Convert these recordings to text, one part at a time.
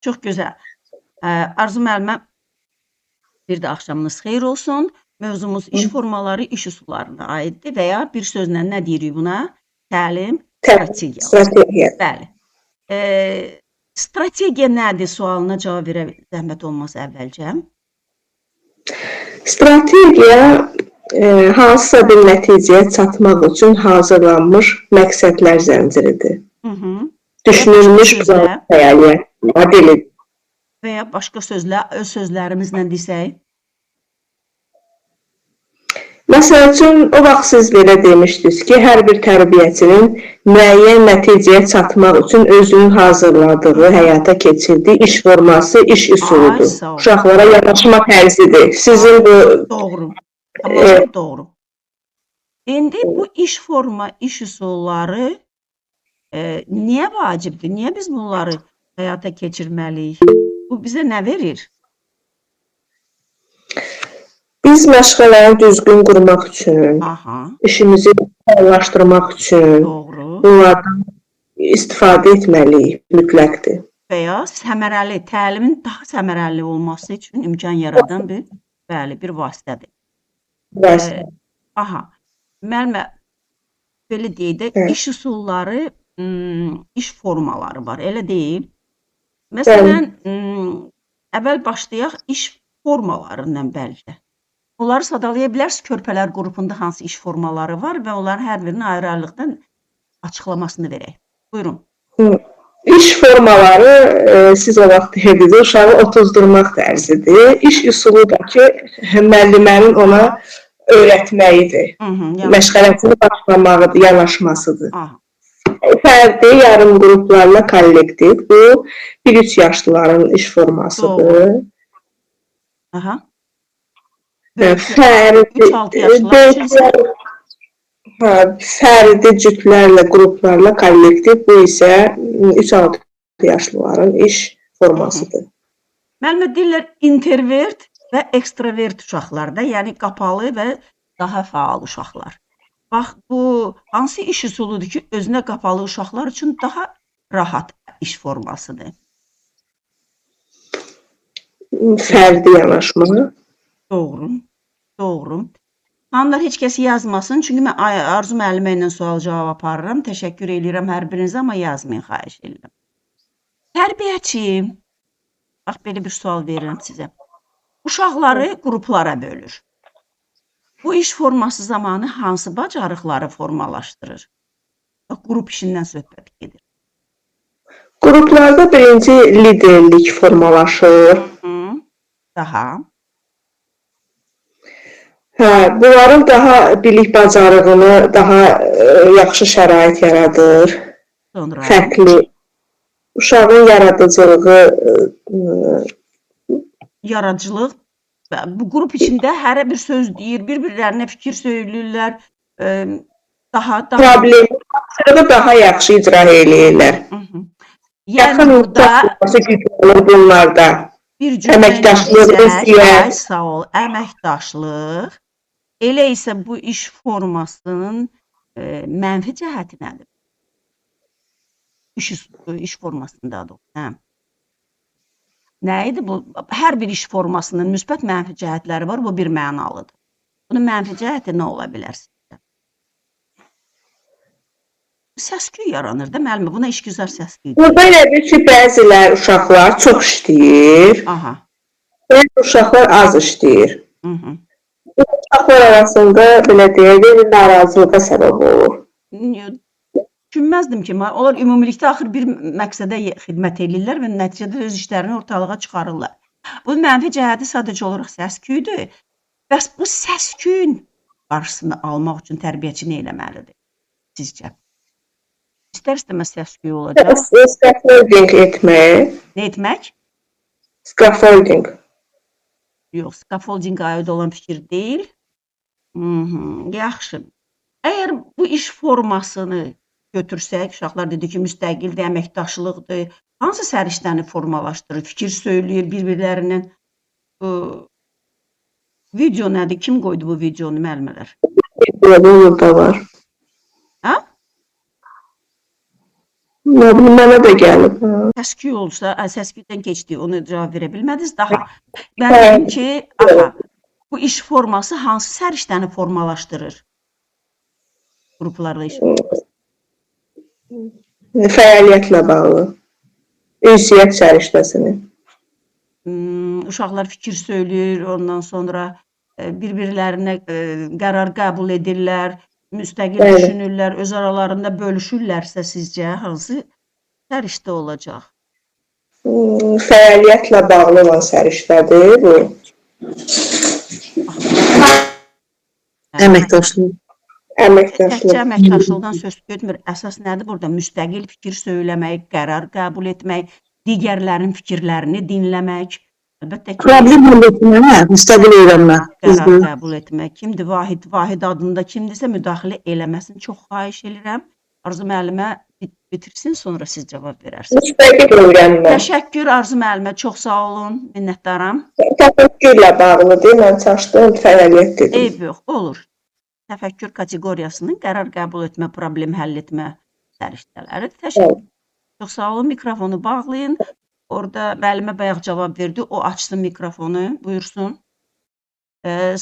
Çox gözəl. Arzu müəllimə, bir də axşamınız xeyir olsun. Mövzumuz iş formaları, iş üsullarına aiddir və ya bir sözlə nə deyirik buna? Təlim, strategiya. Strategiya. Bəli. Strategiya nədir sualına cavab verə zəhmət olmasa əvvəlcə? Strategiya hansısa bir nəticəyə çatmaq üçün hazırlanmış məqsədlər zənciridir. Düşünülmüş fəaliyyət modelidir. Və ya başqa sözlə, öz sözlərimizlə desək? Məsəl üçün, o vaxt siz belə demişdiniz ki, hər bir tərbiyəçinin müəyyən nəticəyə çatmaq üçün özünün hazırladığı, həyata keçirdiyi iş forması, iş üsuludur. Uşaqlara yanaşma tərzidir. Sizin bu... Doğru. Tamam, doğru. İndi bu iş forma, iş üsulları niyə vacibdir? Niyə biz bunları həyata keçirməliyik? Bu bizə nə verir? Biz məşğələni düzgün qurmaq üçün, işimizi reallaşdırmaq üçün bunlardan istifadə etməliyik, mütləqdir. Və ya səmərəli, təlimin daha səmərəli olması üçün imkan yaradan bir vasitədir. Müəllimə, belə deyək də, iş üsulları, iş formaları var, elə deyil. Məsələn, əvvəl başlayaq iş formalarından bəlkə. Onları sadalaya bilərsiniz, körpələr qrupunda hansı iş formaları var və onların hər birinin ayrı-ayrılıqdan açıqlamasını verək. Buyurun. İş formaları, siz o vaxt deyirdiniz, uşağı otuzdurmaq tərzidir. İş üsulu da ki, müəllimənin ona öyrətməyidir. Məşğələsini başlamağıdır, yanaşmasıdır. Fərdi, yarım qruplarla kollektiv, bu 1-3 yaşlıların iş formasıdır. Fərdi cütlərlə, qruplarla kollektiv, bu isə 3-6 yaşlıların iş formasıdır. Müəllimə, deyirlər introvert və ekstrovert uşaqlarda, yəni qapalı və daha faal uşaqlar. Bax, bu hansı iş üsuludur ki, özünə qapalı uşaqlar üçün daha rahat iş formasıdır? Fərdi yanaşma. Doğru. Hanımlar, heç kəs yazmasın, çünki mən Arzu müəllimə ilə sual-cavab aparıram. Təşəkkür edirəm hər birinizə, amma yazmayın, xahiş edirəm. Tərbiyəçi, bax, belə bir sual verirəm sizə. Uşaqları qruplara bölür. Bu iş forması zamanı hansı bacarıqları formalaşdırır? Bax, qrup işindən söhbət gedir. Qruplarda birinci liderlik formalaşır. Daha. Bunların daha bilik bacarığını, daha yaxşı şərait yaradır. Fərqli. Uşağın yaradıcılığı... Yaradıcılıq. Bu qrup içində hərə bir söz deyir, bir-birlərinə fikir söyləyirlər. Problemi daha yaxşı icra eləyirlər. Yəni burada bunlarda əməkdaşlıq, sağ ol, əməkdaşlıq. Elə isə bu iş formasının mənfi cəhəti nədir? İş formasındadır. Nə idi bu? Hər bir iş formasının müsbət mənfi cəhətləri var, bu bir mənalıdır. Bunun mənfi cəhəti nə ola bilər sizdə? Səs-küy yaranır da, müəllimə, buna işgüzar səs-küy. Burada elədir ki, bəzilər uşaqlar çox işləyir, bəzi uşaqlar az işləyir. Uşaqlar arasında, belə deyək, bir narazılığa səbəb olur. Düşünməzdim ki, onlar ümumilikdə axır bir məqsədə xidmət edirlər və nəticədə öz işlərini ortalığa çıxarırlar. Bunun mənfi cəhəti sadəcə olaraq səs-küydür. Bəs bu səs-küyün qarşısını almaq üçün tərbiyəçi nə eləməlidir sizcə? İstər-istəməz səs-küy olacaq. Scaffolding etmək. Nə etmək? Scaffolding. Yox, scaffolding aid olan fikir deyil. Yaxşı. Əgər bu iş formasını götürsək, uşaqlar dedi ki, müstəqildir, əməkdaşlıqdır. Hansı səriştəni formalaşdırır, fikir söyləyir bir-birlərindən? Video nədir? Kim qoydu bu videonu, müəllimələr? Burada var. Nə bilim, mənə də gəlib. Səsküy olsa, səsküydən keçdi, onu cavab verə bilmədiniz. Daha mən dedim ki, aha, bu iş forması hansı səriştəni formalaşdırır? Qruplarda iş forması. Fəaliyyətlə bağlı. Ünsiyyət səriştəsini. Uşaqlar fikir söyləyir, ondan sonra bir-birlərinə qərar qəbul edirlər, müstəqil düşünürlər, öz aralarında bölüşürlərsə sizcə hansı səriştə olacaq? Fəaliyyətlə bağlı olan səriştədir bu. Əməkdaşlıq. Təkcə əməkdaşlıqdan söz getmir. Əsas nədir burada? Müstəqil fikir söyləmək, qərar qəbul etmək, digərlərin fikirlərini dinləmək. Əlbəttə ki, Problem öyrətmə, müstəqil öyrənmə. qərar qəbul etmək. Kimdir? Vahid adında kimdirsə müdaxilə eləməsini çox xahiş edirəm. Arzu müəllimə bitirsin, sonra siz cavab verərsiniz. Müstəqil öyrənmə. Təşəkkür Arzu müəllimə, çox sağ olun, minnətdaram. Təfəkkürlə bağlıdır, mən çaşdım, fəaliyyət dedim. Eyb yox, olur. Təfəkkür kateqoriyasının qərar qəbul etmə, problem həll etmə səriştələri. Təşəkkür. Çox sağ olun, mikrofonu bağlayın. Orada müəllimə bayaq cavab verdi, o açsın mikrofonu, buyursun.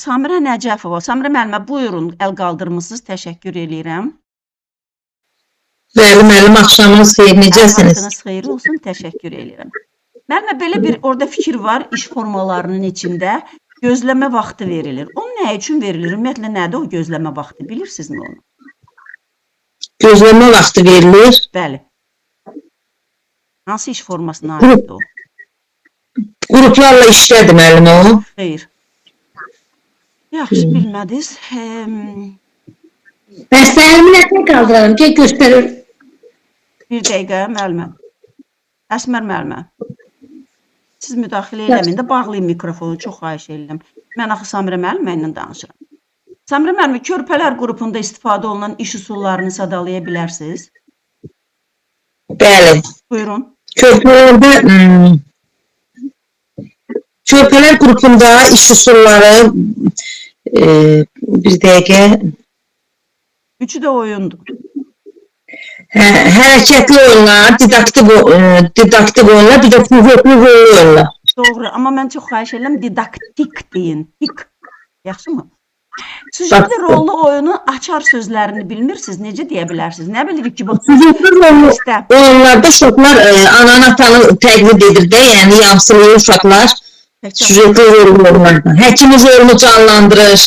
Samirə Nəcəfova, Samirə müəllimə, buyurun, əl qaldırmısınız, təşəkkür eləyirəm. Bəli, müəllim, axşamınız xeyir, necəsiniz? Vaxtınız xeyir olsun, təşəkkür eləyirəm. Müəllimə, belə bir orada fikir var, iş formalarının içində gözləmə vaxtı verilir. O nə üçün verilir? Ümumiyyətlə, nədir o gözləmə vaxtı? Bilirsinizmi onu? Gözləmə vaxtı verilir. Bəli. Hansı iş formasına aiddir o? Qruplarla işlədir müəllim o. Xeyr. Yaxşı, bilmədiniz. Bəslərimi nədən qaldıralım ki, göstərir. Bir dəqiqə, müəllimə. Əsmər müəllimə. Siz müdaxilə eləməyin də bağlayın mikrofonu, çox xahiş edirəm. Mən axı Samirə müəllimə ilə danışıram. Samirə müəllimə, körpələr qrupunda istifadə olunan iş üsullarını sadalaya bilərsiniz? Bəli. Buyurun. Körpələr qrupunda iş üsulları bir dəqiqə Üçü də oyundur. Hərəkətli oyunlar, didaktik oyunlar, bir də süjetli oyunlar. Doğru, amma mən çox xahiş edirəm didaktik deyin. Dik. Yaxşımı? Süjetli rollu oyunun açar sözlərini bilmirsiniz, necə deyə bilərsiniz? Nə bilirik ki, bax, Süjetli rollu oyunlarda uşaqlar anan-atanı təqlid edir də, yəni yamsılayır uşaqlar süjetli rollu oyunlarda. Həkimiz rolunu canlandırır.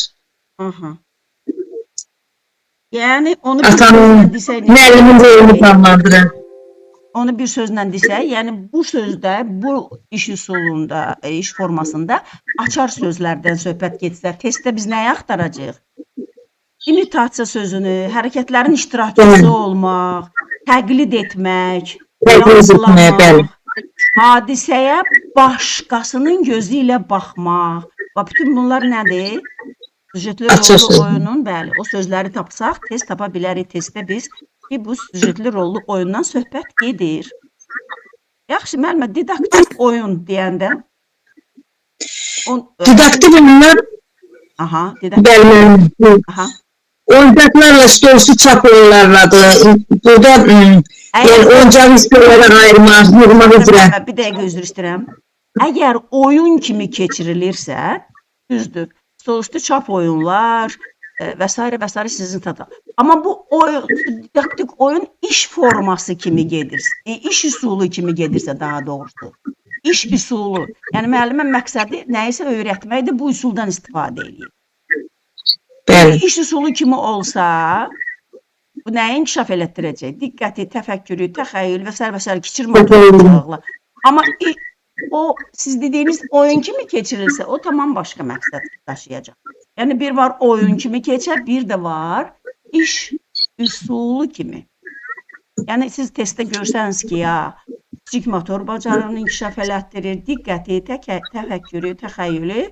Yəni, onu Atanın, müəllimin rolunu canlandırır. Onu bir sözlə desək, yəni bu sözdə, bu iş üsulunda, iş formasında açar sözlərdən söhbət getsə, testdə biz nəyi axtaracağıq? İmitasiya sözünü, hərəkətlərin iştirakçısı olmaq, təqlid etmək, hadisəyə başqasının gözü ilə baxmaq. Bütün bunlar nədir? Süjetli rollu oyunun, bəli, o sözləri tapsaq, test tapa bilərik testdə biz ki, bu süjetli rollu oyundan söhbət gedir. Yaxşı, müəllimə, didaktik oyun deyəndə didaktik oyunlar oyuncaqlarla stolsu çap oyunlarladır. Burada oyuncaq hissələrə ayırmaq, yığmaq üzrə. Bir dəqiqə üzr istəyirəm. Əgər oyun kimi keçirilirsə, düzdür, stolüstü çap oyunlar və s. sizin tadaq. Amma bu didaktik oyun iş forması kimi gedirsə, iş üsulu kimi gedirsə daha doğrusu. İş üsulu. Yəni müəllimə məqsədi nəyisə öyrətməkdir, bu üsuldan istifadə edir. İş üsulu kimi olsa, bu nəyi inkişaf elətdirəcək? Diqqəti, təfəkkürü, təxəyyül və s. kiçir motorluqla. Amma o siz dediyiniz oyun kimi keçirilsə, o tamam başqa məqsəd daşıyacaq. Yəni bir var oyun kimi keçər, bir də var iş üsulu kimi. Yəni siz testdə görsəniz ki, ya kiçik motor bacarığını inkişaf elətdirir, diqqəti, təfəkkürü, təxəyyülü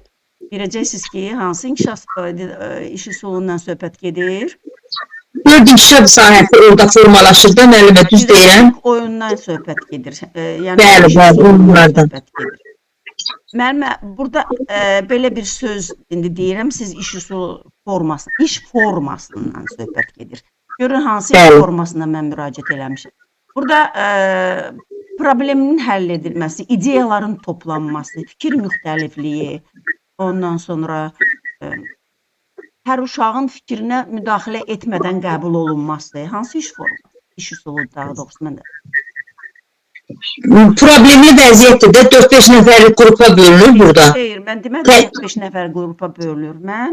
biləcəksiniz ki, hansı inkişaf iş üsulundan söhbət gedir? Dörd inkişaf sahəsi orada formalaşır da, müəllimə, düz deyirəm. Oyundan söhbət gedir. Bəli, oyunlardan. Müəllimə, burada belə bir söz indi deyirəm, siz iş üsulu forması, iş formasından söhbət gedir. Görün, hansı iş formasından mən müraciət eləmişəm. Burada problemin həll edilməsi, ideyaların toplanması, fikir müxtəlifliyi, ondan sonra hər uşağın fikrinə müdaxilə etmədən qəbul olunması, hansı iş forması? İş üsulu daha doğrusu mən də. Problemli vəziyyətdir də 4-5 nəfərlik qrupa bölünür burada. Xeyr, mən demədim 4-5 nəfər qrupa bölünür. Mən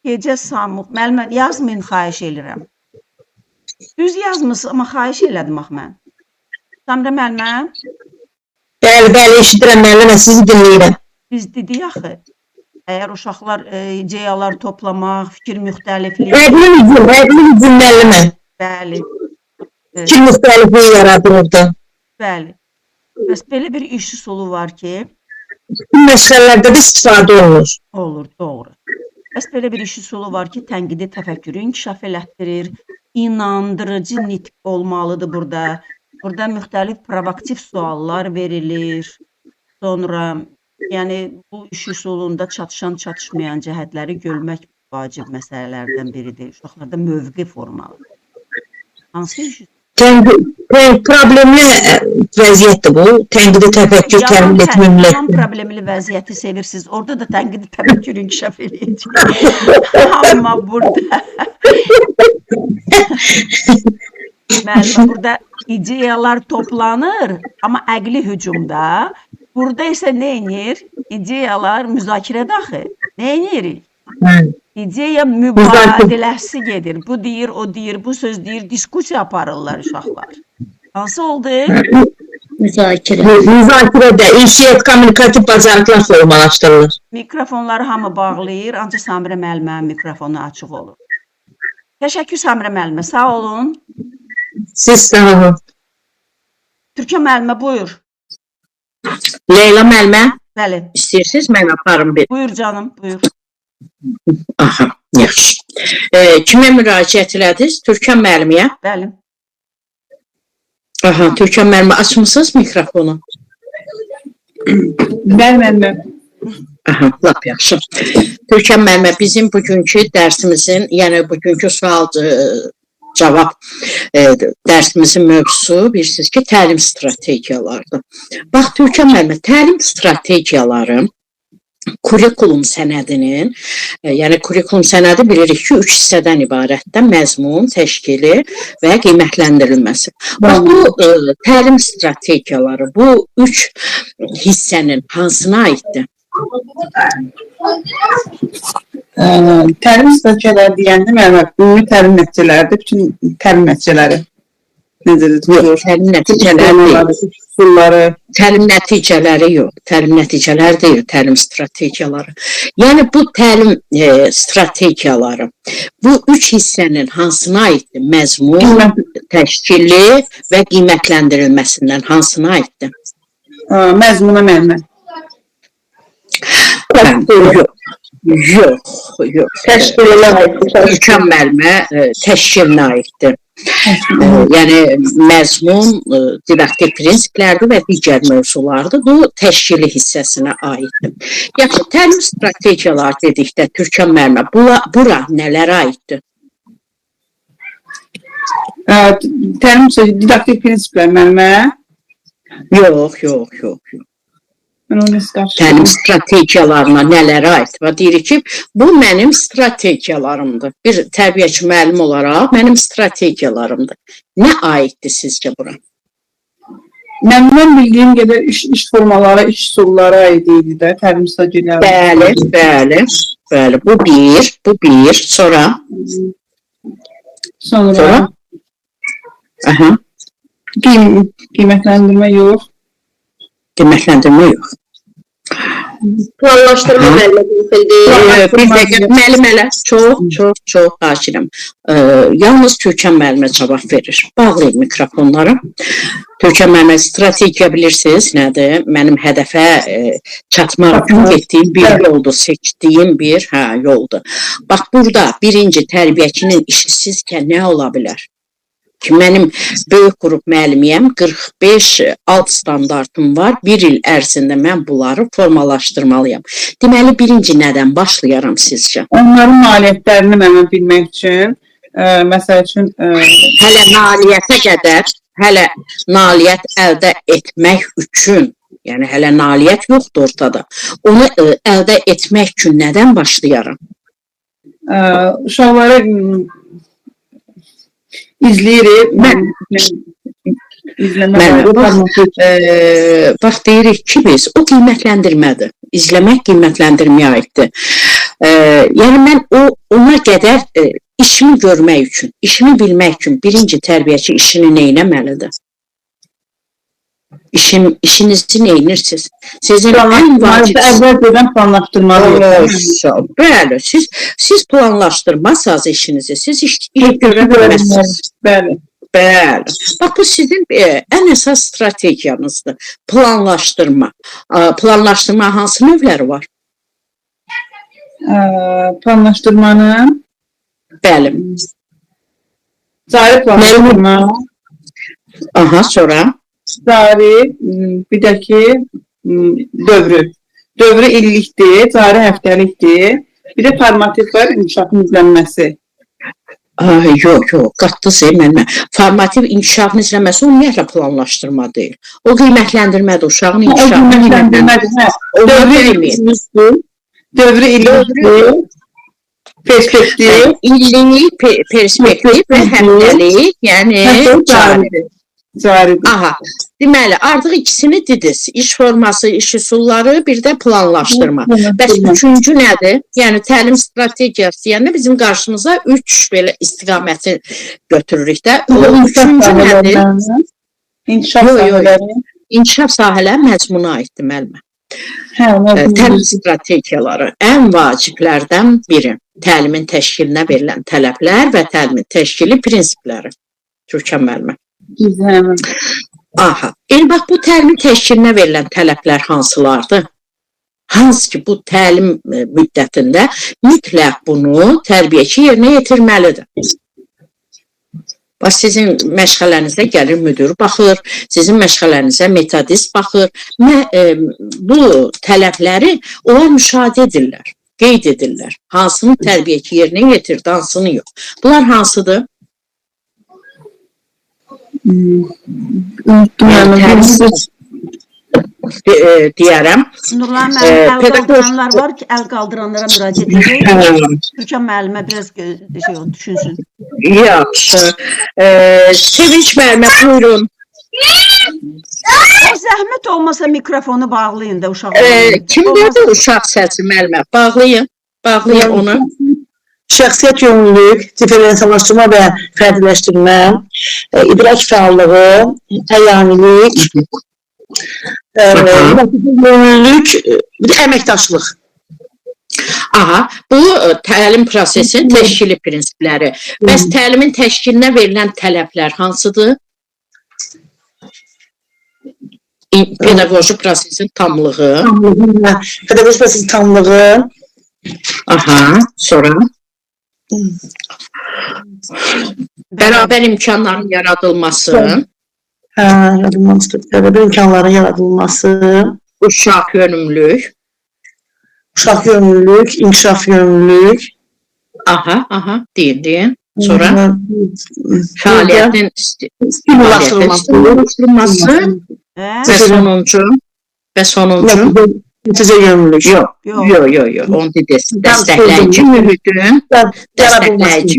gecə Samux, müəllimə yazmayın, xahiş edirəm. Düz yazmısınız, amma xahiş elədim axı mən. Samira müəllimə, Bəli, eşidirəm müəllimə, sizi dinləyirəm. biz dedik axı, əgər uşaqlar ideyalar toplamaq, fikir müxtəlifliyi, Əqli hücum müəllimə. bəli, Fikir müxtəlifliyi yaradır orada. bəli. Bəs belə bir iş üsulu var ki, Bu məşğələlərdə də istifadə olunur. olur, doğru. Bəs belə bir iş üsulu var ki, tənqidi təfəkkürü inkişaf elətdirir, inandırıcı nitq olmalıdır burada. Burada müxtəlif provoktiv suallar verilir. Sonra, yəni bu iş üsulunda çatışan, çatışmayan cəhətləri görmək vacib məsələlərdən biridir. Uşaqlarda mövqe formalıdır. Hansı iş üsulu? Problemli vəziyyətdir bu. Tənqidi təfəkkür təmin etmə Yaman millətdir. problemli vəziyyəti sevirsiniz. Orada da tənqidi təfəkkür inkişaf eləyəcək. Amma burada müəllimə, burada ideyalar toplanır, amma əqli hücumda. Burada isə nə edir? İdeyalar müzakirədə axı. Nə edirik? İdeya mübadiləsi gedir. Bu deyir, o deyir, bu söz deyir, diskusiya aparırlar uşaqlar. Hansı oldu? Müzakirə. Müzakirədə ünsiyyət kommunikativ bacarıqlar formalaşdırılır. Mikrofonları hamı bağlayır, ancaq Samira müəllimənin mikrofonu açıq olur. Təşəkkür Samira müəllimə, sağ olun. Siz sağ olun. Türkan müəllimə, buyur. Leyla müəllimə, Bəli, istəyirsiniz mən aparım bir. buyur canım, buyur. Aha, yaxşı. Kimə müraciət elədiniz? Türkan müəlliməyə. Bəli. Aha, Türkan müəllimə açmısınız mikrofonu? Müəllimə. Aha, lap yaxşı. Türkan müəllimə, bizim bugünkü dərsimizin, yəni bugünkü sual cavab dərsimizin mövzusu bilirsiniz ki, təlim strategiyalarıdır. Bax, Türkan müəllimə, təlim strategiyaları kurikulum sənədinin, yəni kurikulum sənədi bilirik ki, 3 hissədən ibarətdir: məzmun, təşkili və qiymətləndirilməsi. Bax, bu təlim strategiyaları bu 3 hissənin hansına aiddir? Təlim strategiyaları deyəndə müəllimə, ümumi təlim nəticələridir, bütün təlim nəticələri. Necədir? Yox, təlim nəticələri deyil. Üsulları. Təlim nəticələri yox, təlim nəticələri deyil, təlim strategiyaları. Yəni bu təlim strategiyaları bu 3 hissənin hansına aiddir? Məzmun, təşkili və qiymətləndirilməsindən hansına aiddir? Məzmuna müəllimə. Yox. Təşkilinə aiddir. Türkan müəllimə təşkilinə aiddir. Yəni məzmun, didaktik prinsiplərdir və digər mövzulardır. Bu təşkili hissəsinə aiddir. Yaxşı, təlim strategiyaları dedikdə Türkan müəllimə, bura nələrə aiddir? Təlim didaktik prinsiplər müəllimə. Yox. Mən onu nəsə qarşılayım. Təlim strategiyalarına nələrə aiddir? Və deyirik ki, bu mənim strategiyalarımdır. Bir tərbiyəçi müəllim olaraq mənim strategiyalarımdır. Nə aiddir sizcə bura? Mən bildiyim qədər iş formaları, iş üsulları aid idi də, təlim strategiyaları. Bəli. Bu bir. Sonra? Sonra Aha. qiymətləndirmə yox. Qiymətləndirmə yox. Planlaşdırma müəllimə. Bir dəqiqə, müəllimələr, çox xahişirəm. Yalnız Türkan müəllimə cavab verir. Bağlayın mikrofonları. Türkan müəllimə, strategiya bilirsiniz nədir? Mənim hədəfə çatmaq üçün getdiyim bir yoldur, seçdiyim bir yoldur. Bax, burada birinci tərbiyəçinin işi sizcə nə ola bilər? Ki, mənim böyük qrup müəllimiyəm, 45 alt standartım var, bir il ərzində mən bunları formalaşdırmalıyam. Deməli, birinci nədən başlayaram sizcə? Onların nailiyyətlərini mənə bilmək üçün Məsəl üçün Hələ nailiyyətə qədər, hələ nailiyyət əldə etmək üçün, yəni hələ nailiyyət yoxdur ortada. Onu əldə etmək üçün nədən başlayaram? uşaqları izləyirik. Bax deyirik ki biz, o qiymətləndirmədir. İzləmək qiymətləndirməyə aiddir. Yəni mən ona qədər işimi görmək üçün, işimi bilmək üçün birinci tərbiyəçi işini neynəməlidir? İşinizi neynirsiniz? Sizin ən vacib... Əvvəlcədən planlaşdırmalıyıq. Bəli, siz planlaşdırmazsınız işinizi, siz iş görə bilməzsiniz. Bəli. Bəli. Bax, bu sizin ən əsas strategiyanızdır. Planlaşdırma. Planlaşdırma hansı növləri var? Planlaşdırmanın Bəli. cari planlaşdırma, Aha, sonra? cari, bir də ki, dövrü. Dövrü illikdir, cari həftəlikdir. Bir də formativ var, inkişafın izlənməsi. Yox, qatdız mənə. Formativ inkişafın izləməsi ümumiyyətlə planlaşdırma deyil. O qiymətləndirmədir, uşağın inkişafını qiymətləndirmədir. Dövrü illikdir, perspektiv, İllik, perspektiv və həftəlik, yəni caridir. Aha, deməli, artıq ikisini dediniz. İş forması, iş üsulları, bir də planlaşdırma. Bəs üçüncü nədir? Yəni, təlim strategiyası, yəni bizim qarşımıza 3 belə istiqaməti götürürük də. O üçüncü nədir? İnkişaf sahələri. İnkişaf sahələri məzmuna aiddir, müəllimə. Təlim strategiyaları ən vaciblərdən biri. Təlimin təşkilinə verilən tələblər və təlimin təşkili prinsipləri. Türkan müəllimə. Aha. Bax, bu təlimin təşkilinə verilən tələblər hansılardır? Hansı ki, bu təlim müddətində mütləq bunu tərbiyəçi yerinə yetirməlidir. Bax, sizin məşğələnizə gəlir müdür baxır, sizin məşğələnizə metodist baxır. Bu tələbləri onlar müşahidə edirlər, qeyd edirlər. Hansını tərbiyəçi yerinə yetirdi, hansını yox. Bunlar hansıdır? Deyərəm. Nurlan müəllim, əl qaldıranlar var ki, əl qaldıranlara müraciət edək. Türkan müəllimə biraz düşünsün. Yaxşı. Sevinç müəllimə, buyurun. O zəhmət olmasa mikrofonu bağlayın da uşaqlar. Kimdədir uşaq səsi müəllimə? Bağlayın onu. Şəxsiyyət yönlülük, diferensiyalaşdırma və fərdiləşdirmə, idrak fəallığı, təyyanilik, yönlülük, bir də əməkdaşlıq. Aha, bu təlim prosesinin təşkili prinsipləri. Bəs təlimin təşkilinə verilən tələblər hansıdır? Pedaqoji prosesin tamlığı. Pedaqoji prosesin tamlığı. Aha, sonra? Bərabər imkanların yaradılması. Bərabər imkanların yaradılması. Uşaq yönümlülük. Uşaq yönümlülük, inkişaf yönümlülük. Aha, deyin. Sonra? Fəaliyyətin stimullaşdırılması. Və sonuncu. Nəticə yönümlülük. Yox. Onu dedirsin. Dəstəkləyici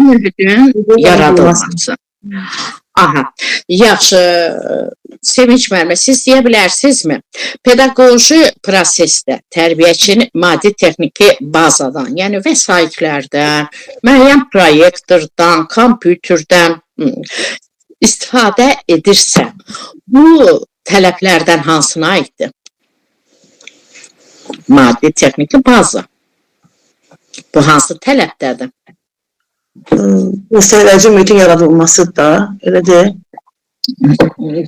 mühitin yaradılması. Aha. Yaxşı. Sevinç müəllimə, siz deyə bilərsinizmi? Pedaqoji prosesdə tərbiyəçinin maddi texniki bazadan, yəni vəsaitlərdən, müəyyən proyektordan, kompüterdən istifadə edirsə, bu tələblərdən hansına aiddir? Maddi texniki baza. Bu hansı tələbdədir? Dəstəkləyici mühitin yaradılması da, elə deyil.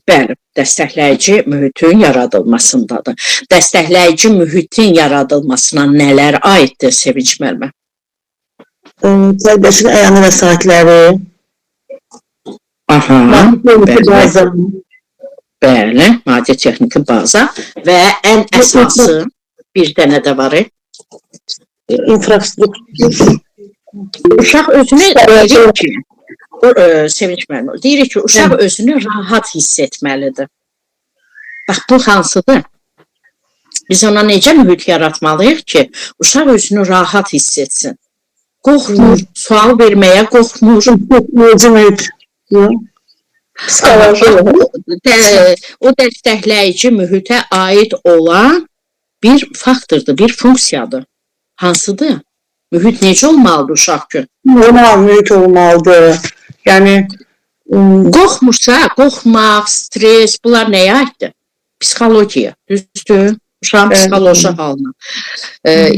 Bəli, dəstəkləyici mühitin yaradılmasındadır. Dəstəkləyici mühitin yaradılmasına nələr aiddir, Sevinç müəllimə? Tərbiyəçinin əyani vəsaitləri. Aha, bəli, maddi texniki baza və ən əsası bir dənə də var. İnfrastruktur. Uşaq özünü deyir ki, Sevinç müəllimə, deyirik ki, uşaq özünü rahat hiss etməlidir. Bax, bu hansıdır? Biz ona necə mühit yaratmalıyıq ki, uşaq özünü rahat hiss etsin. Qorxmur, sual verməyə qorxmur. O dəstəkləyici mühitə aid olan bir faktordur, bir funksiyadır. Hansıdır? Mühit necə olmalıdır uşaq üçün? Normal mühit olmalıdır. Yəni Qorxmursa, qorxmaq, stres, bunlar nəyə aiddir? Psixologiya, düzdür? Uşağın psixoloji halına.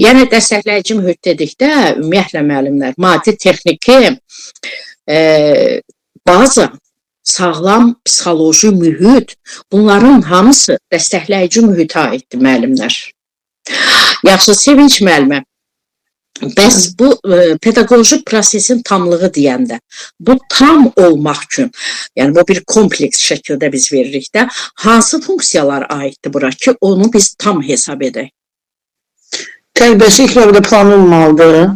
Yəni, dəstəkləyici mühit dedikdə, ümumiyyətlə müəllimlər, maddi, texniki, baza, sağlam psixoloji mühit, bunların hamısı dəstəkləyici mühitə aiddir müəllimlər. Yaxşı, Sevinç müəllimə, bəs bu pedaqoji prosesin tamlığı deyəndə, bu tam olmaq üçün, yəni bu bir kompleks şəkildə biz veririk də, hansı funksiyalar aiddir bura ki, onu biz tam hesab edək? tərbiyəçi ilk növbədə plan olmalıdır.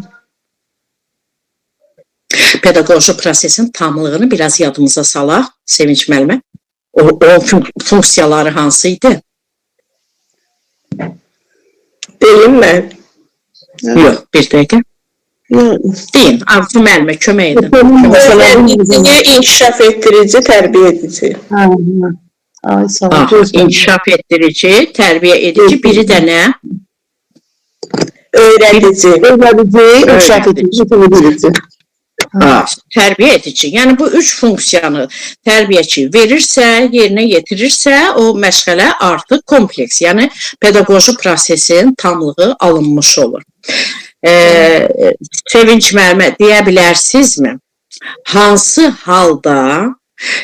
Pedaqoji prosesin tamlığını biraz yadımıza salaq, Sevinç müəllimə. O funksiyaları hansı idi? Deyim mən. Yox, bir dəqiqə. Deyin, Arzu müəllimə, kömək edin. Öyrədici, inkişaf ettirici, tərbiyə edici. Ay, sağ ol. İnkişaf ettirici, tərbiyə edici, biri də nə? Öyrədici. İnkişaf edici. Tərbiyə edici. Yəni, bu üç funksiyanı tərbiyəçi verirsə, yerinə yetirirsə, o məşğələ artıq kompleks, yəni pedaqoji prosesin tamlığı alınmış olur. Sevinç müəllimə, deyə bilərsinizmi? Hansı halda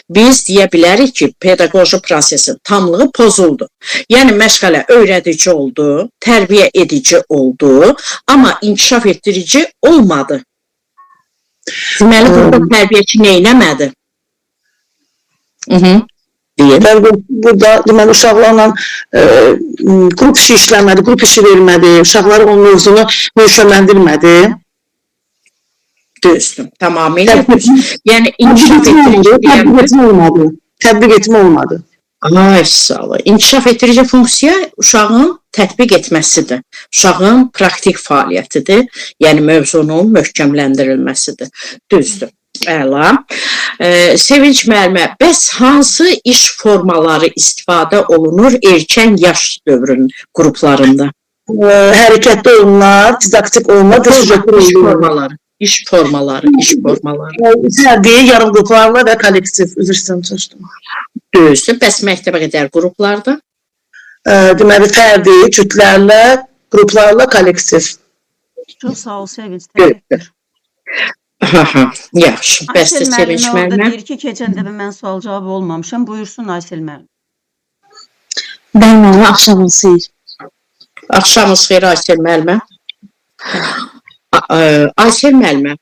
biz deyə bilərik ki, pedaqoji prosesin tamlığı pozuldu? Yəni, məşğələ öyrədici oldu, tərbiyə edici oldu, amma inkişaf ettirici olmadı. Deməli, burada tərbiyəçi neynəmədi? Burada deməli uşaqlarla qrup işi işləmədi, qrup işi vermədi, uşaqlar onun özünü möhkəmləndirmədi. Düzdür, tamamilə düzdür. Yəni, inkişaf ettirici deyəndə... Tətbiq etmə olmadı. Ay, sağ ol. İnkişaf ettirici funksiya uşağın tətbiq etməsidir. Uşağın praktik fəaliyyətidir. Yəni, mövzunun möhkəmləndirilməsidir. Düzdür. Əla. Sevinç müəllimə, bəs hansı iş formaları istifadə olunur erkən yaş dövrünün qruplarında? Hərəkətli olunlar, didaktik olunlar, İş formaları. Fərdi, yarım qruplarla və kollektiv, üzr istəyirəm, çalışdım. Düzdür. Bəs məktəbə qədər qruplarda? Deməli, fərdi, cütlərlə, qruplarla, kollektiv. Çox sağ ol, Sevinç. Yaxşı. Bəs də Sevinç müəllimə? Deyir ki, keçən dəfə mən sual cavab olmamışam. Buyursun, Aysel müəllim. Bəli, axşamınız xeyir. Axşamınız xeyir, Aysel müəllimə. Aysel müəllimə,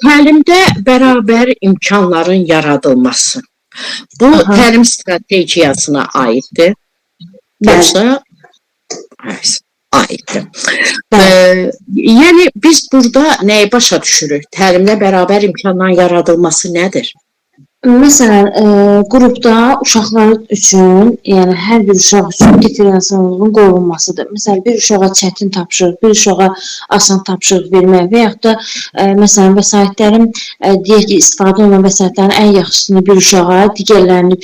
təlimdə bərabər imkanların yaradılması. Bu, təlim strategiyasına aiddir. Yoxsa aiddir. Yəni, biz burada nəyi başa düşürük? Təlimdə bərabər imkanların yaradılması nədir? Məsələn, qrupda uşaqlar üçün, yəni hər bir uşaq üçün differensiallığın qorunmasıdır. Məsələn, bir uşağa çətin tapşırıq, bir uşağa asan tapşırıq vermək və yaxud da, məsələn, vəsaitlərin, deyək ki, istifadə olunan vəsaitlərin ən yaxşısını bir uşağa, digərlərini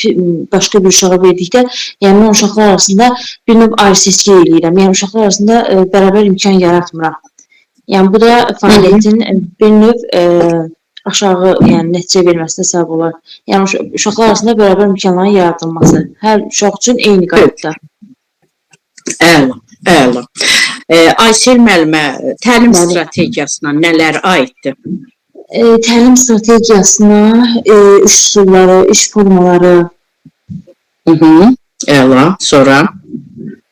başqa bir uşağa verdikdə, yəni mən uşaqlar arasında bir növ ayrı-seçki eləyirəm. Yəni, uşaqlar arasında bərabər imkan yaratmıraq. Yəni, bu da fəaliyyətin bir növ aşağı, yəni nəticə verməsinə səbəb olar. Yəni, uşaqlar arasında bərabər imkanların yaradılması. Hər uşaq üçün eyni qaydada. Əla. Aysel müəllimə, təlim strategiyasına nələr aiddir? Təlim strategiyasına iş üsulları, iş formaları. Əla, sonra?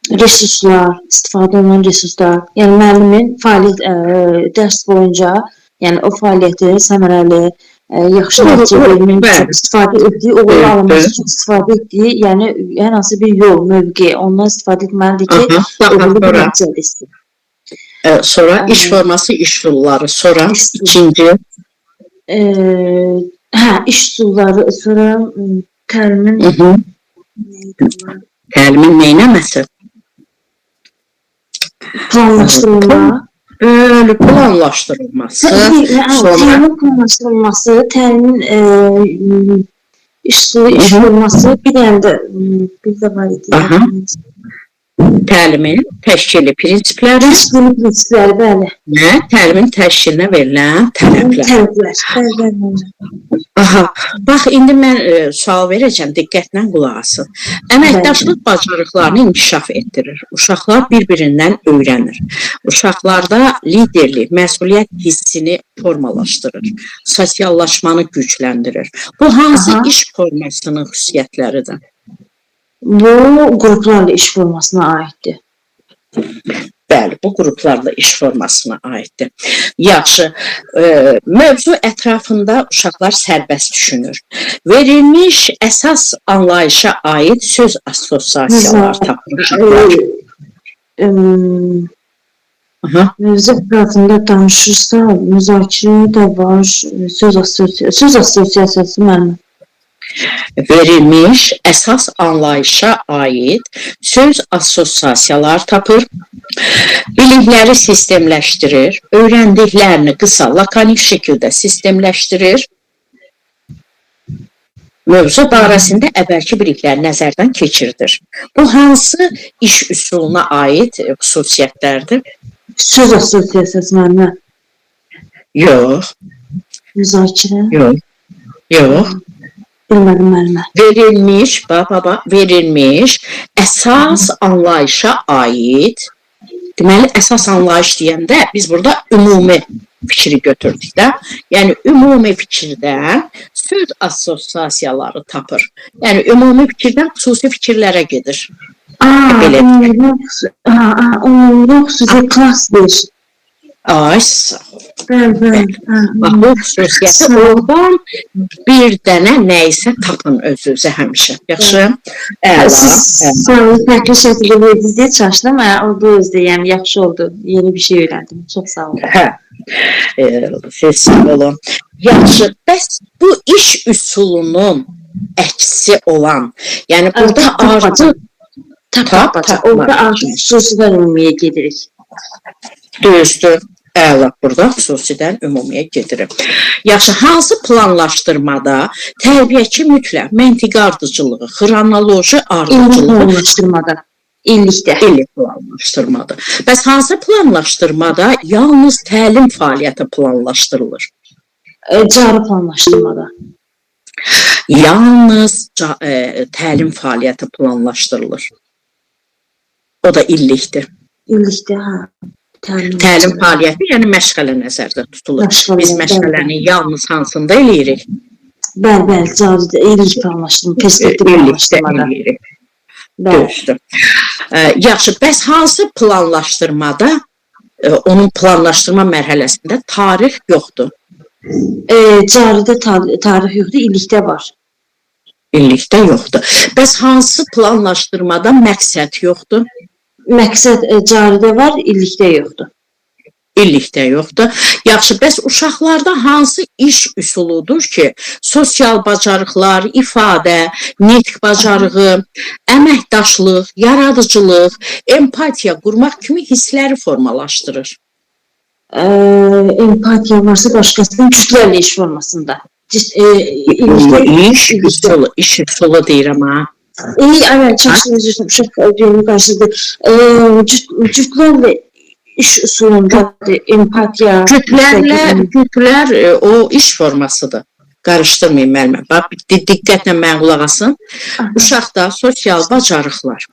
Resurslar, istifadə olunan resurslar. Yəni, müəllimin fəaliyyət dərs boyunca, yəni o fəaliyyəti səmərəli, yaxşı nəticə vermək üçün istifadə etdiyi, uğurlu alınması üçün istifadə etdiyi, yəni hər hansı bir yol, mövqe, ondan istifadə etməlidir ki, uğurlu bir nəticə etsin. Sonra iş forması, iş yolları, sonra ikinci. iş üsulları, sonra təlimin Təlimin neynəməsi? planlaşdırılma. Böyle planlaşdırılması, sonra Təlimin planlaşdırılması, təlimin iş üsulu, iş forması, bir də var idi. Aha. təlimin təşkili prinsipləri İş üsulu prinsipləri, bəli. və təlimin təşkilinə verilən tələblər. Tələblər, bəli. Aha, bax indi mən sual verəcəm, diqqətlə qulaq asın. Əməkdaşlıq bacarıqlarını inkişaf etdirir. Uşaqlar bir-birindən öyrənir. Uşaqlarda liderlik, məsuliyyət hissini formalaşdırır. Sosiallaşmanı gücləndirir. Bu hansı Aha. iş formasının xüsusiyyətləridir? Bu qruplarla iş formasına aiddir. Bəli, bu qruplarla iş formasına aiddir. Yaxşı, mövzu ətrafında uşaqlar sərbəst düşünür. Verilmiş əsas anlayışa aid söz assosiasiyaları tapır uşaqlar. Aha. Mövzu ətrafında danışırsa, müzakirə də var, söz assosiasiyası mənim. Verilmiş əsas anlayışa aid söz assosiasiyalar tapır, bilikləri sistemləşdirir, öyrəndiklərini qısa, lakonik şəkildə sistemləşdirir, mövzu barəsində əvvəlki bilikləri nəzərdən keçirdir. Bu hansı iş üsuluna aid xüsusiyyətlərdir? Söz assosiasiyası mənim. Yox, Müzakirə, yox. bilmədim mənim. Verilmiş əsas anlayışa aid, deməli əsas anlayış deyəndə biz burada ümumi fikri götürdük də. Yəni ümumi fikirdən söz assosiasiyaları tapır. Yəni ümumi fikirdən xüsusi fikirlərə gedir. Belə. Umumluq xüsusi klassdır. Ay, sağ ol. Bəli. Bax, bu xüsusiyyəti oradan bir dənə nəyisə tapın özünüzə həmişə. Yaxşı? Sağ olun, fərqli şəkildə verdiniz deyə çalışdım. Orada özləyəm, yaxşı oldu. Yeni bir şey öyrəndim. Çox sağ olun. Siz sağ olun. Yaxşı, bəs bu iş üsulunun əksi olan, yəni burada arzu Tapmaca. Orada arzu xüsusidən ümumiyə gedirik. Düzdür. Əla, burada xüsusidən ümumiyə gedirir. Yaxşı, hansı planlaşdırmada tərbiyəçi mütləq məntiqi ardıcılığı, xronoloji İllik ardıcılığı planlaşdırmada. İllikdə. illik planlaşdırmadır. Bəs hansı planlaşdırmada yalnız təlim fəaliyyəti planlaşdırılır? Cari planlaşdırmada. Yalnız təlim fəaliyyəti planlaşdırılır. O da illikdir. İllikdə, Təlim fəaliyyəti, yəni məşğələ nəzərdə tutulur. Biz məşğələni yalnız hansında eləyirik? Bəli, cari illik planlaşdırma, perspektiv planlaşdırmada. Düzdür. Yaxşı, bəs hansı planlaşdırmada, onun planlaşdırma mərhələsində tarix yoxdur? Caridə tarix yoxdur, illikdə var. İllikdə yoxdur. Bəs hansı planlaşdırmada məqsəd yoxdur? Məqsəd caridə var, illikdə yoxdur. İllikdə yoxdur. Yaxşı, bəs uşaqlarda hansı iş üsuludur ki, sosial bacarıqlar, ifadə, nitq bacarığı, əməkdaşlıq, yaradıcılıq, empatiya qurmaq kimi hissləri formalaşdırır? Empatiya varsa başqasının kütlərlə iş formasında. İş üsulu deyirəm ha. Evet, çok üzüldüm. Uşaq ödəyimi qarşıdır. Cütlərlə iş üsulunda empatiya. Cütlər o iş formasıdır. Qarışdırmayın müəllimə. Bax, diqqətlə mən qulaq asın. Uşaqda sosial bacarıqlar,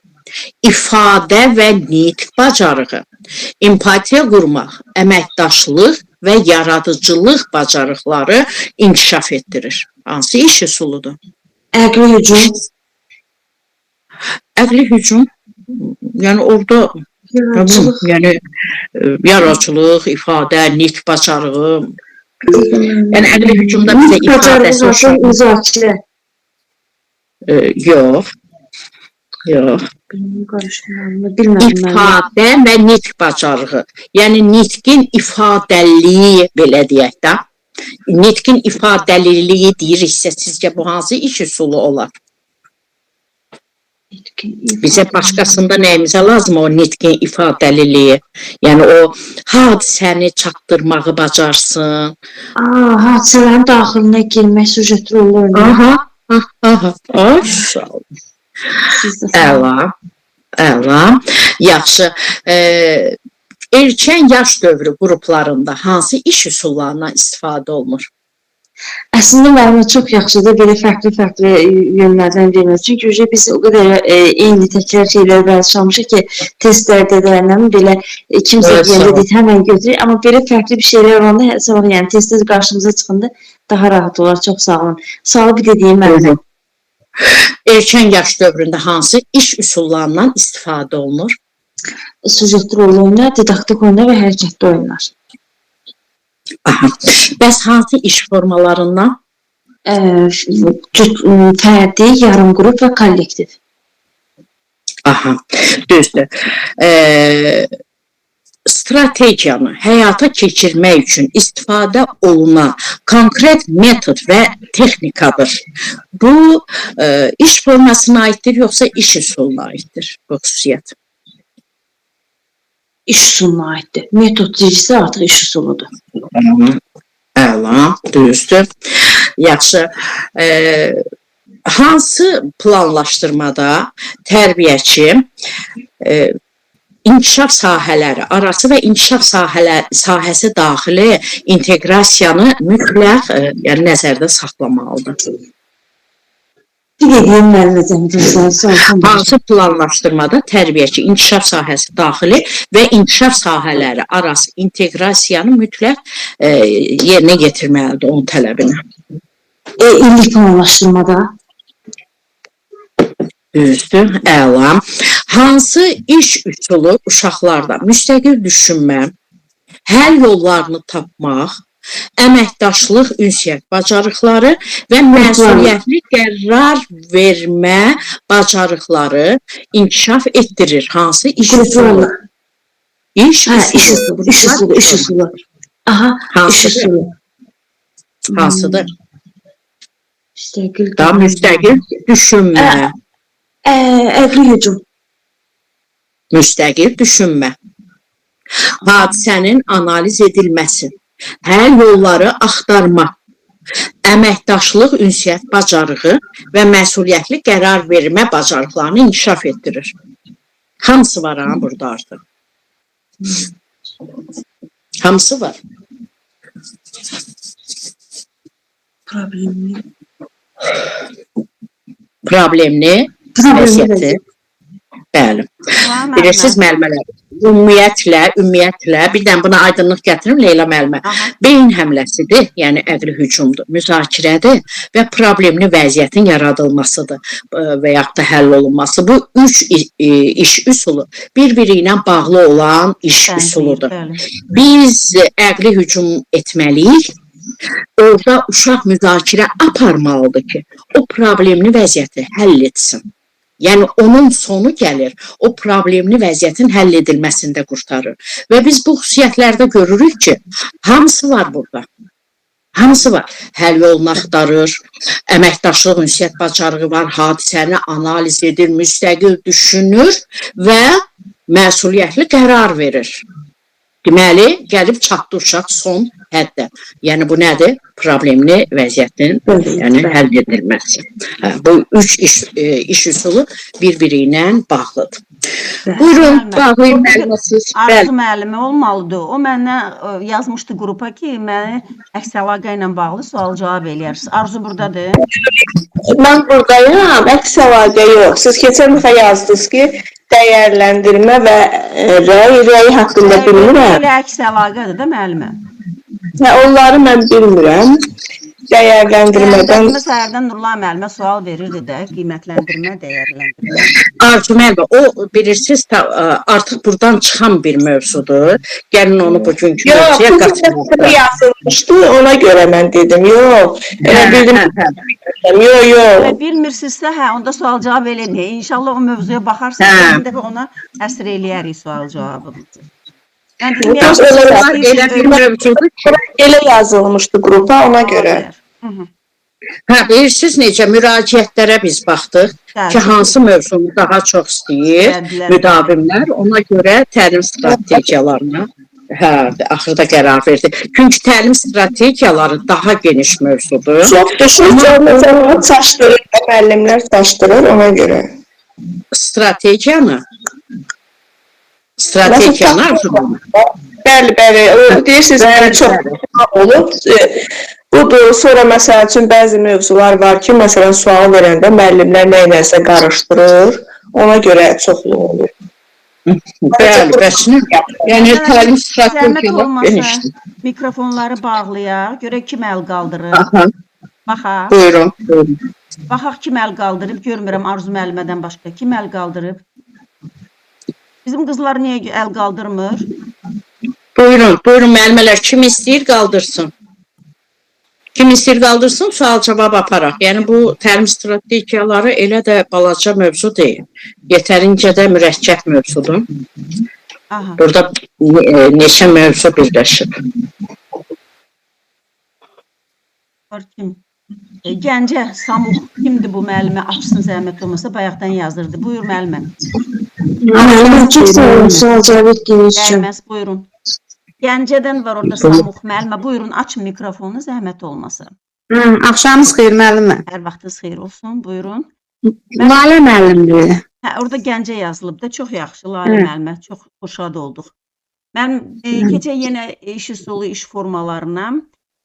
ifadə və nitq bacarığı, empatiya qurmaq, əməkdaşlıq və yaradıcılıq bacarıqları inkişaf etdirir. Hansı iş üsuludur? Əqli hücum. Əqli hücum, yəni orada yəni yaradıcılıq, ifadə, nitq bacarığı, yəni əqli hücumda bizə ifadəsi müzakirə. Yox. İfadə və nitq bacarığı, yəni nitqin ifadəliyi belə deyək də. Nitqin ifadəliliyi deyiriksə, sizcə bu hansı iş üsulu olar? Bizə başqasında nəyimizə lazım o nitqin ifadəliliyi? Yəni o hadisəni çatdırmağı bacarsın. Hadisələrin daxilinə girmək, süjet rollarına. Aha. Ay, sağ ol. Əla. Yaxşı. Erkən yaş dövrü qruplarında hansı iş üsullarından istifadə olunur? Əslində müəllimə çox yaxşıdır belə fərqli yönlərdən vermək. Çünki biz o qədər eyni təkrar şeylər çalışmışıq ki, testlərdə də belə kimsə deyəndə deyir, həmən götürür. Amma belə fərqli bir şeylər olanda hər zaman yəni testdə qarşımıza çıxanda daha rahat olar. Çox sağ olun. Sualı bir də deyim müəllimə. Erkən yaş dövründə hansı iş üsullarından istifadə olunur? Süjetli rol oyunlar, didaktik oyunlar və hərəkətli oyunlar. Aha. Bəs hansı iş formalarından? Fərdi, yarım qrup və kollektiv. Aha, düzdür. Strategiyanı həyata keçirmək üçün istifadə olunan konkret metod və texnikadır. Bu iş formasına aiddir, yoxsa iş üsuluna aiddir bu xüsusiyyət? İş üsuluna aiddir. Metod deyirsə artıq iş üsuludur. Əla, düzdür. Yaxşı. Hansı planlaşdırmada tərbiyəçi inkişaf sahələri arası və inkişaf sahəsi daxili inteqrasiyanı mütləq nəzərdə saxlamalıdır? Deyim müəlliməcəm. Hansı planlaşdırmada tərbiyəçi inkişaf sahəsi daxili və inkişaf sahələri arası inteqrasiyanı mütləq yerinə yetirməlidir onun tələbini? İllik planlaşdırmada. Düzdür, əla. Hansı iş üsulu uşaqlarda müstəqil düşünmə, həll yollarını tapmaq, əməkdaşlıq, ünsiyyət bacarıqları və məsuliyyətli qərar vermə bacarıqları inkişaf etdirir? Hansı iş üsulu? İş üsulu. Aha, iş üsulu. Hansıdır? Müstəqil düşünmə. Əqli hücum. Müstəqil düşünmə. Hadisənin analiz edilməsi, həll yolları axtarma, əməkdaşlıq, ünsiyyət bacarığı və məsuliyyətli qərar vermə bacarıqlarını inkişaf etdirir. Hamısı var ha burada artıq. Hamısı var. Problemli vəziyyəti. Bəli. Bilirsiniz müəllimələr, ümumiyyətlə, birdən buna aydınlıq gətirim Leyla müəllimə. Beyin həmləsidir, yəni əqli hücumdur, müzakirədir və problemli vəziyyətin yaradılmasıdır və yaxud da həll olunması. Bu üç iş üsulu bir-biri ilə bağlı olan iş üsuludur. Biz əqli hücum etməliyik. Orada uşaq müzakirə aparmalıdır ki, o problemli vəziyyəti həll etsin. Yəni, onun sonu gəlir, o problemli vəziyyətin həll edilməsində qurtarır. Və biz bu xüsusiyyətlərdə görürük ki, hamısı var burada. Hamısı var. Həll yolunu axtarır, əməkdaşlıq, ünsiyyət bacarığı var, hadisəni analiz edir, müstəqil düşünür və məsuliyyətli qərar verir. Deməli, gəlib çatdı uşaq son həddə. Yəni, bu nədir? Problemli vəziyyətin həll edilməsi. Bu üç iş üsulu bir-biri ilə bağlıdır. Buyurun, bağlayın müəlliməsiz. Arzu müəllimi olmalıdır. O məndən yazmışdı qrupa ki, məni əks əlaqə ilə bağlı sual-cavab eləyərsiniz. Arzu buradadır. Mən buradayım, əks əlaqə yox. Siz keçən dəfə yazdınız ki, dəyərləndirmə və rəy haqqında bilmirəm. Elə əks əlaqədir də müəllimə. Onları mən bilmirəm. Dəyərləndirmədən... Səhərdən Nurlan müəllimə sual verirdi də, qiymətləndirmə, dəyərləndirmə. Arzu müəllimə, o bilirsiniz, artıq buradan çıxan bir mövzudur. Gəlin onu bugünkü mövzuya qatılır. Yox, yazılmışdı, ona görə mən dedim. Yox, yox. Bilmirsinizsə, onda sual-cavab eləməyin. İnşallah o mövzuya baxarsınız, bir dəfə ona əsr eləyərik sual-cavabımızı. Elə bir mövzudur. Elə yazılmışdı qrupa, ona görə. Hə, bilirsiniz necə müraciətlərə biz baxdıq ki, hansı mövzunu daha çox istəyir müdavimlər, ona görə təlim strategiyalarına axırda qərar verdi. Çünki təlim strategiyaları daha geniş mövzudur. Çox düşüncə, məsələn, çaşdırır, müəllimlər çaşdırır, ona görə. Strategiyanı Bəli, deyirsiniz, çox olub. Budur, sonra məsəl üçün bəzi mövzular var ki, məsələn, sual verəndə müəllimlər nə-nəsə qarışdırır, ona görə çoxluq olur. Bəli, bəsni. Yəni, təlim strategiyalar genişdir. Mikrofonları bağlayaq, görək kim əl qaldırır. Baxaq. Buyurun. Baxaq kim əl qaldırıb, görmürəm Arzu müəllimədən başqa. Kim əl qaldırıb? Bizim qızlar niyə əl qaldırmır? Buyurun müəllimələr, kim istəyir qaldırsın. Kim istəyir qaldırsın, sual-cavab aparaq. Yəni, bu təlim strategiyaları elə də balaca mövzu deyil. Yetərincə də mürəkkəb mövzudur. Burada neçə mövzu birləşib. Kim? Gəncə, Samuq, kimdir bu müəllimə? Açsın zəhmət olmasa, bayaqdan yazırdı. Buyur müəllimə. Çox sağ olun, sual-cavab etdiyiniz üçün. Gəlməz, buyurun. Gəncədən var orada Samuq müəllimə. Buyurun, açın mikrofonu, zəhmət olmasa. Axşamınız xeyir müəllimə. Hər vaxtınız xeyir olsun, buyurun. Lalə müəllimdir. Hə, orada Gəncə yazılıb da, çox yaxşı, Lalə müəllimə, çox xoşad olduq. Mən keçən yenə iş üsulu, iş formalarına,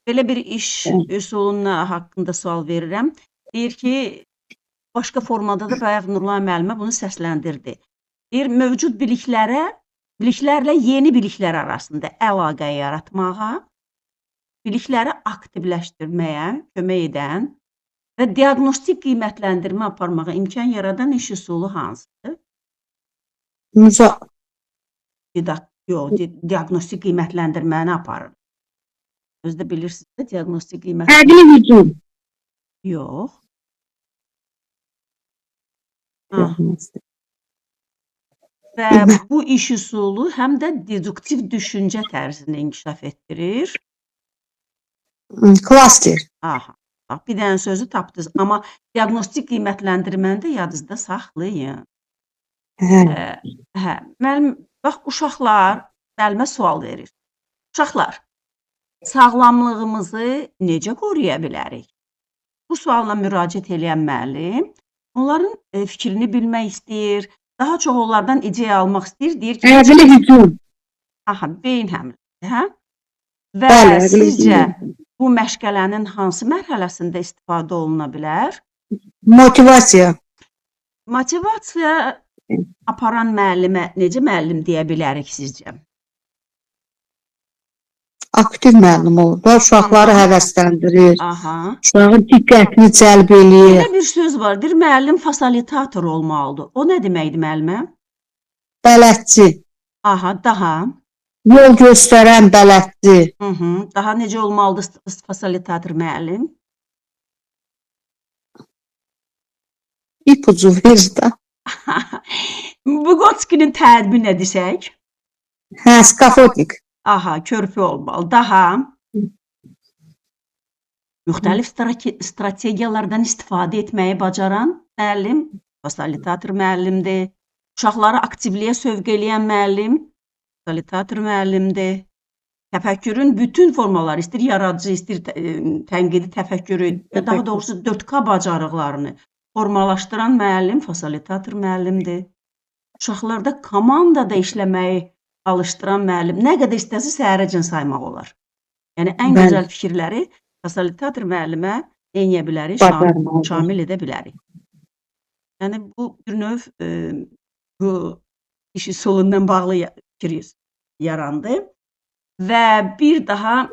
belə bir iş üsuluna haqqında sual verirəm. Deyir ki, başqa formada da bayaq Nurlan müəllimə bunu səsləndirdi. Deyir, mövcud biliklərlə yeni biliklər arasında əlaqə yaratmağa, bilikləri aktivləşdirməyə kömək edən və diaqnostik qiymətləndirmə aparmağa imkan yaradan iş üsulu hansıdır? Diaqnostik qiymətləndirməni aparır. Özdə bilirsiniz də diaqnostik qiymətləndirmə. Əqli hücum. Yox. Və bu iş üsulu həm də deduktiv düşüncə tərzini inkişaf etdirir. Klaster. Aha. Bir dənə sözü tapdınız. Amma diaqnostik qiymətləndirməni də yadınızda saxlayın. Müəllim, bax, uşaqlar müəllimə sual verir. Uşaqlar, sağlamlığımızı necə qoruya bilərik? Bu sualla müraciət edən müəllim onların fikrini bilmək istəyir, daha çox onlardan ideya almaq istəyir, deyir ki... Əqli hücum. Aha, beyin həmlədir, hə? Və sizcə bu məşqələnin hansı mərhələsində istifadə oluna bilər? Motivasiya. Motivasiya aparan müəllimə necə müəllim deyə bilərik sizcə? Aktiv müəllim olur da, uşaqları həvəsləndirir, Aha. uşağın diqqətini cəlb eləyir. Belə bir söz var, deyir, müəllim fasilitator olmalıdır. O nə deməkdir müəllimə? Bələdçi. Aha, daha? Yol göstərən bələdçi. Daha necə olmalıdır fasilitator müəllim? İpucu verir də. Vygotsky'nin tərbibi nə desək? Hə, skafodik. Aha, körpü olmalı. Daha? Müxtəlif strategiyalardan istifadə etməyi bacaran müəllim, fasilitator müəllimdir. Uşaqları aktivliyə sövq eləyən müəllim, fasilitator müəllimdir. Təfəkkürün bütün formaları, istir yaradıcı, istir tənqidi təfəkkürü, daha doğrusu 4K bacarıqlarını formalaşdıran müəllim, fasilitator müəllimdir. Uşaqlarda komandada işləməyi alışdıran müəllim, nə qədər istəsə səhərəcən saymaq olar. Yəni, ən gözəl fikirləri fasilitator müəllimə eləyə bilərik, şamil edə bilərik. Yəni, bu bir növ bu iş üsulundan bağlı fikir yarandı. Və bir daha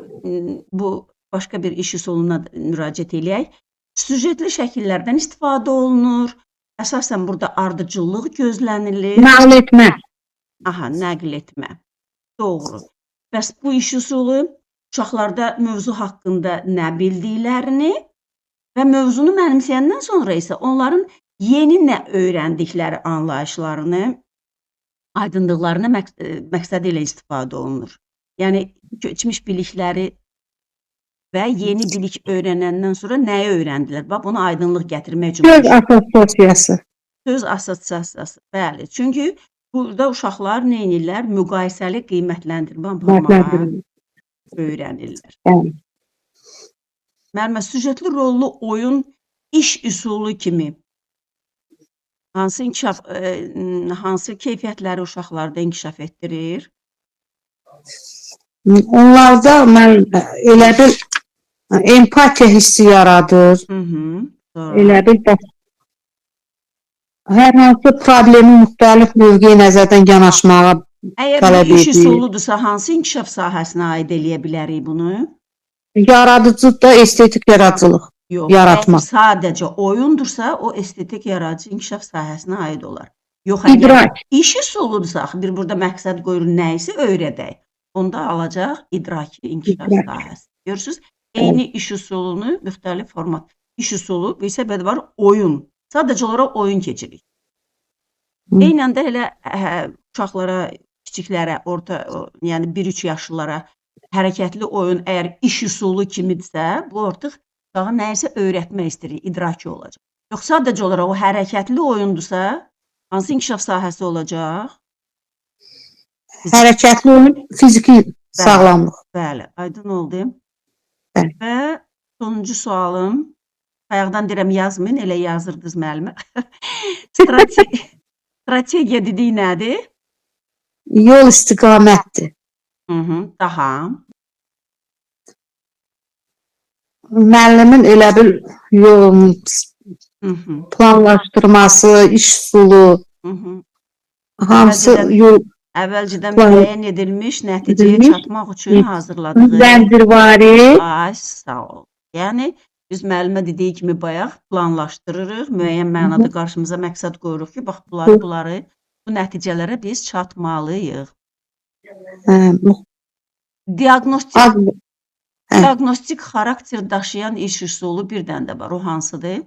bu başqa bir iş üsuluna müraciət eləyək. Süjetli şəkillərdən istifadə olunur. Əsasən burada ardıcıllıq gözlənilir. Nəql etmə. Aha, nəql etmə. Doğru. Bəs bu iş üsulu uşaqlarda mövzu haqqında nə bildiklərini və mövzunu mənimsəyəndən sonra isə onların yeni nə öyrəndikləri anlayışlarını, aydınlıqlarını məqsəd ilə istifadə olunur. Yəni, keçmiş bilikləri və yeni bilik öyrənəndən sonra nəyi öyrəndilər? Bax, bunu aydınlıq gətirmək üçün Söz konuşuyorum. assosiasiyası. Söz assosiasiyası. Bəli. Çünki burada uşaqlar nə edirlər? Müqayisəli qiymətləndirmə aparmağa Mətləddirir. öyrənirlər. Yəni. Müəllimə, süjetli rollu oyun iş üsulu kimi hansı inkişaf, hansı keyfiyyətləri uşaqlarda inkişaf etdirir? Onlarda mən elə bil empatiya hissi yaradır. Sonra Elə bil də hər hansı problemi müxtəlif mövqe nəzərdən yanaşmağa əgər tələb bu iş edir. üsuludursa, hansı inkişaf sahəsinə aid eləyə bilərik bunu? Yaradıcı da estetik yaradıcılıq. Yox. Yaratmaq. Əgər sadəcə oyundursa, o estetik yaradıcı inkişaf sahəsinə aid olar. Yox, İdrak. əgər iş üsuludursa, axı bir burada məqsəd qoyur nə isə öyrədək. Onda alacaq idraki inkişaf İdrak. sahəsi. Görürsüz? Eyni iş üsulunu müxtəlif format. İş üsulu bir səbəb var oyun. Sadəcə olaraq oyun keçirik. Hı. Eynən də elə uşaqlara, kiçiklərə, yəni 1-3 yaşlılara hərəkətli oyun əgər iş üsulu kimidirsə, bu artıq uşağa nə isə öyrətmək istəyirik, idraki olacaq. Yox, sadəcə olaraq o hərəkətli oyundursa, hansı inkişaf sahəsi olacaq? Hərəkətli oyun fiziki sağlamlıq. Bəli, aydın oldu. Bəli. Və sonuncu sualım, ayaqdan deyirəm yazmayın, elə yazırdınız müəllimə. Strategiya dedik nədir? Yol istiqamətdir. Daha. Müəllimin elə bil yol planlaşdırması, iş üsulu, hamısı yol Əvvəlcədən Plan- müəyyən edilmiş nəticəyə edilmiş, çatmaq üçün hazırladığı. zəndirvari, Ay, sağ ol. Yəni, biz müəllimə dediyi kimi bayaq planlaşdırırıq, müəyyən mənada qarşımıza məqsəd qoyuruq ki, bax, bunları, bu nəticələrə biz çatmalıyıq. Diaqnostik, az diaqnostik xarakter daşıyan iş üsulu bir dənə də var. O hansıdır?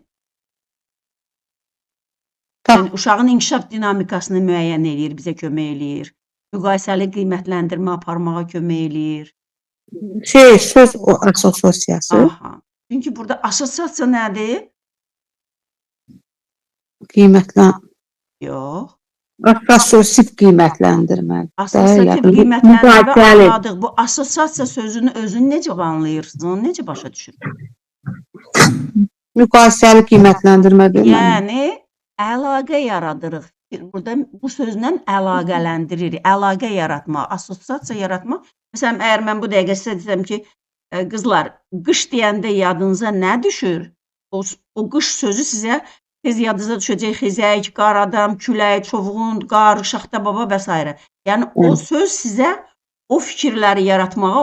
Yəni, uşağın inkişaf dinamikasını müəyyən eləyir, bizə kömək eləyir. Müqayisəli qiymətləndirmə aparmağa kömək eləyir. söz assosiasiyası, Aha. Çünki burada assosiasiya nədir? Yox. assosiativ qiymətləndirmə. Assosiativ qiymətləndirmə anladıq. Bu assosiasiya sözünü özünü necə anlayırsınız? Onu necə başa düşürsünüz? Müqayisəli qiymətləndirmə demək. Yəni, əlaqə yaradırıq. Burada bu sözlə əlaqələndiririk. Əlaqə yaratmaq, assosiasiya yaratmaq. Məsələn, əgər mən bu dəqiqə sizə desəm ki, qızlar, qış deyəndə yadınıza nə düşür? O qış sözü sizə tez yadınıza düşəcək xizək, qar adam, külək, çovğun, qar, şaxta baba və s. Yəni, o söz sizə o fikirləri yaratmağa,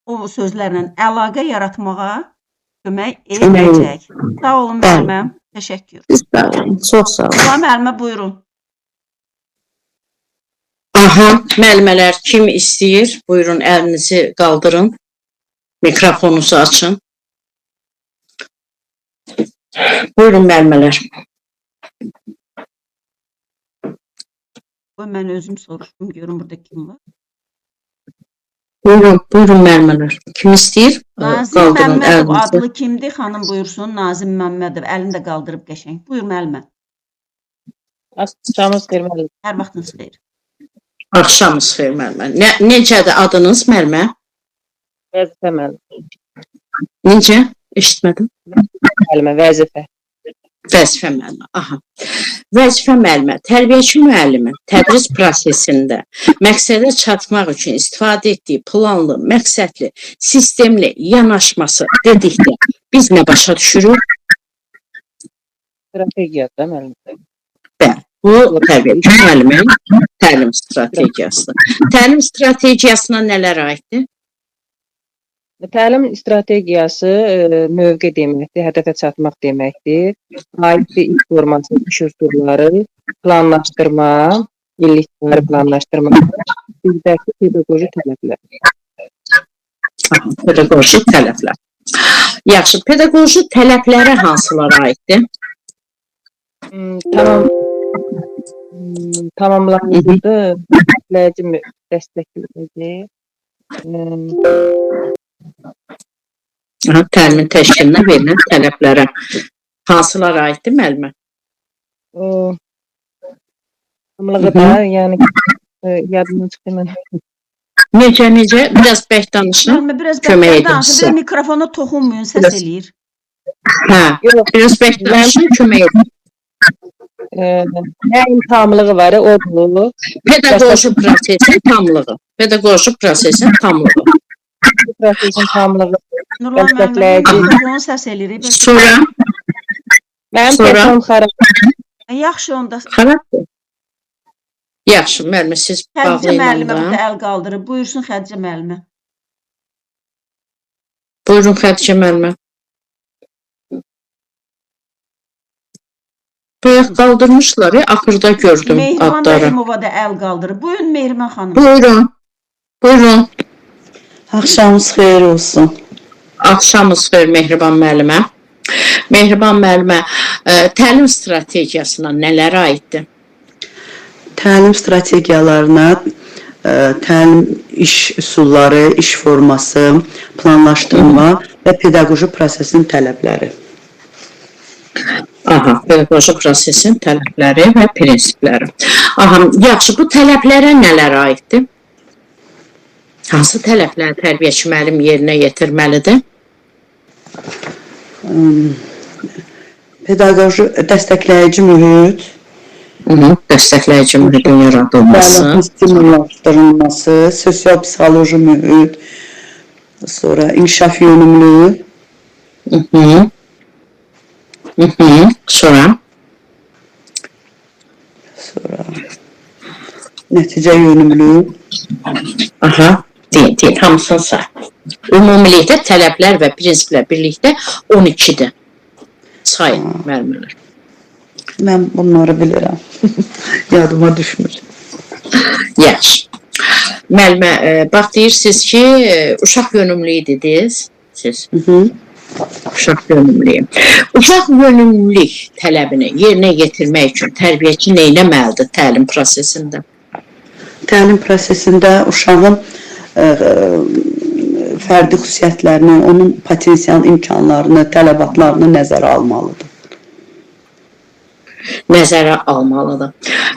o sözlərlə əlaqə yaratmağa kömək edəcək. Sağ olun müəlliməm. Təşəkkür. Çox sağ olun. Ulan müəllimə, buyurun. Aha, müəllimələr kim istəyir? Buyurun, əlinizi qaldırın. Mikrofonunuzu açın. Buyurun müəllimələr. Mən özüm soruşdum, görün burada kim var. Buyurun müəllimələr. Kim istəyir? Nazim Qaldırın Məmmədov əlinizi. adlı kimdir? Xanım buyursun. Nazim Məmmədov. Əlini də qaldırıb qəşəng. Buyur müəllimə. Axşamınız xeyir müəllim. Hər vaxtınız xeyir. Axşamınız xeyir müəllimə. Necədir adınız müəllimə? Vəzifə müəllim. Necə? Eşitmədim. Müəllimə, vəzifə. Vəzifə müəllimə. Aha. Vəzifə müəllimə, tərbiyəçi müəllimin tədris prosesində məqsədə çatmaq üçün istifadə etdiyi planlı, məqsədli, sistemli yanaşması dedikdə biz nə başa düşürük? Strategiya da müəllim. Bəli, bu tərbiyəçi müəllimin təlim strategiyasıdır. Təlim strategiyasına nələr aiddir? Təlim strategiyası mövqe deməkdir, hədəfə çatmaq deməkdir. Aidli iş forması, iş üsulları, planlaşdırma, illikləri planlaşdırma, birdəki pedaqoji tələblər. Pedaqoji tələblər. Yaxşı, pedaqoji tələblərə hansılara aiddir? Tamamlanıcı, dəstəkləyici, Təlimin təşkilinə verilən tələblərə hansılara aiddir müəllimə? Tamlığı da, yəni yadımdan çıxdı mən. Necə, biraz bək danışın. Müəllimə biraz Kömək bəkdən edim danışın, sizə. bir mikrofona toxunmayın, səs eləyir. Hə, Yox, biraz bək danışın, kömək edin. nəyin tamlığı var, odur. Pedaqoji prosesin tamlığı. Pedaqoji prosesin tamlığı. Prosesin tamlığı. Nurlan müəllimə, Dəstəkləyici. mikrofonu səs eləyir. Sonra Mənim Sonra? telefon xarab. Yaxşı onda. xarabdır. Yaxşı, müəllimə, siz Xədicə bağlayın müəllimə onda. burada əl qaldırıb. Buyursun Xədicə müəllimə. Buyurun Xədicə müəllimə. Bayaq qaldırmışlar ya, axırda gördüm Mehriban adları. Rəhimova da əl qaldırıb. Buyurun Mehriban xanım. Buyurun. Axşamınız xeyir olsun. Axşamınız xeyir Mehriban müəllimə. Mehriban müəllimə, təlim strategiyasına nələr aiddir? Təlim strategiyalarına təlim iş üsulları, iş forması, planlaşdırma və pedaqoji prosesin tələbləri. Aha, pedaqoji prosesin tələbləri və prinsipləri. Aha, yaxşı, bu tələblərə nələr aiddir? Hansı tələbləri tərbiyəçi müəllim yerinə yetirməlidir? Pedaqoji dəstəkləyici mühit, Dəstəkləyici mühitin yaradılması, təlimin stimullaşdırılması, sosial-psixoloji mühit, sonra inkişaf yönümlü, sonra nəticə yönümlü, aha, deyil, hamısını say. Ümumilikdə tələblər və prinsiplər birlikdə 12-dir. Sayın müəllimlər. mən bunları bilirəm. Yadıma düşmür. Yaxşı. Müəllimə, bax deyirsiniz ki, uşaq yönümlüyü dediniz. Siz uşaq yönümlüyü. Uşaq yönümlülük tələbini yerinə yetirmək üçün tərbiyəçi nə etməlidir təlim prosesində? Təlim prosesində uşağın fərdi xüsusiyyətlərini, onun potensial imkanlarını, tələbatlarını nəzərə almalıdır. Nəzərə almalıdır.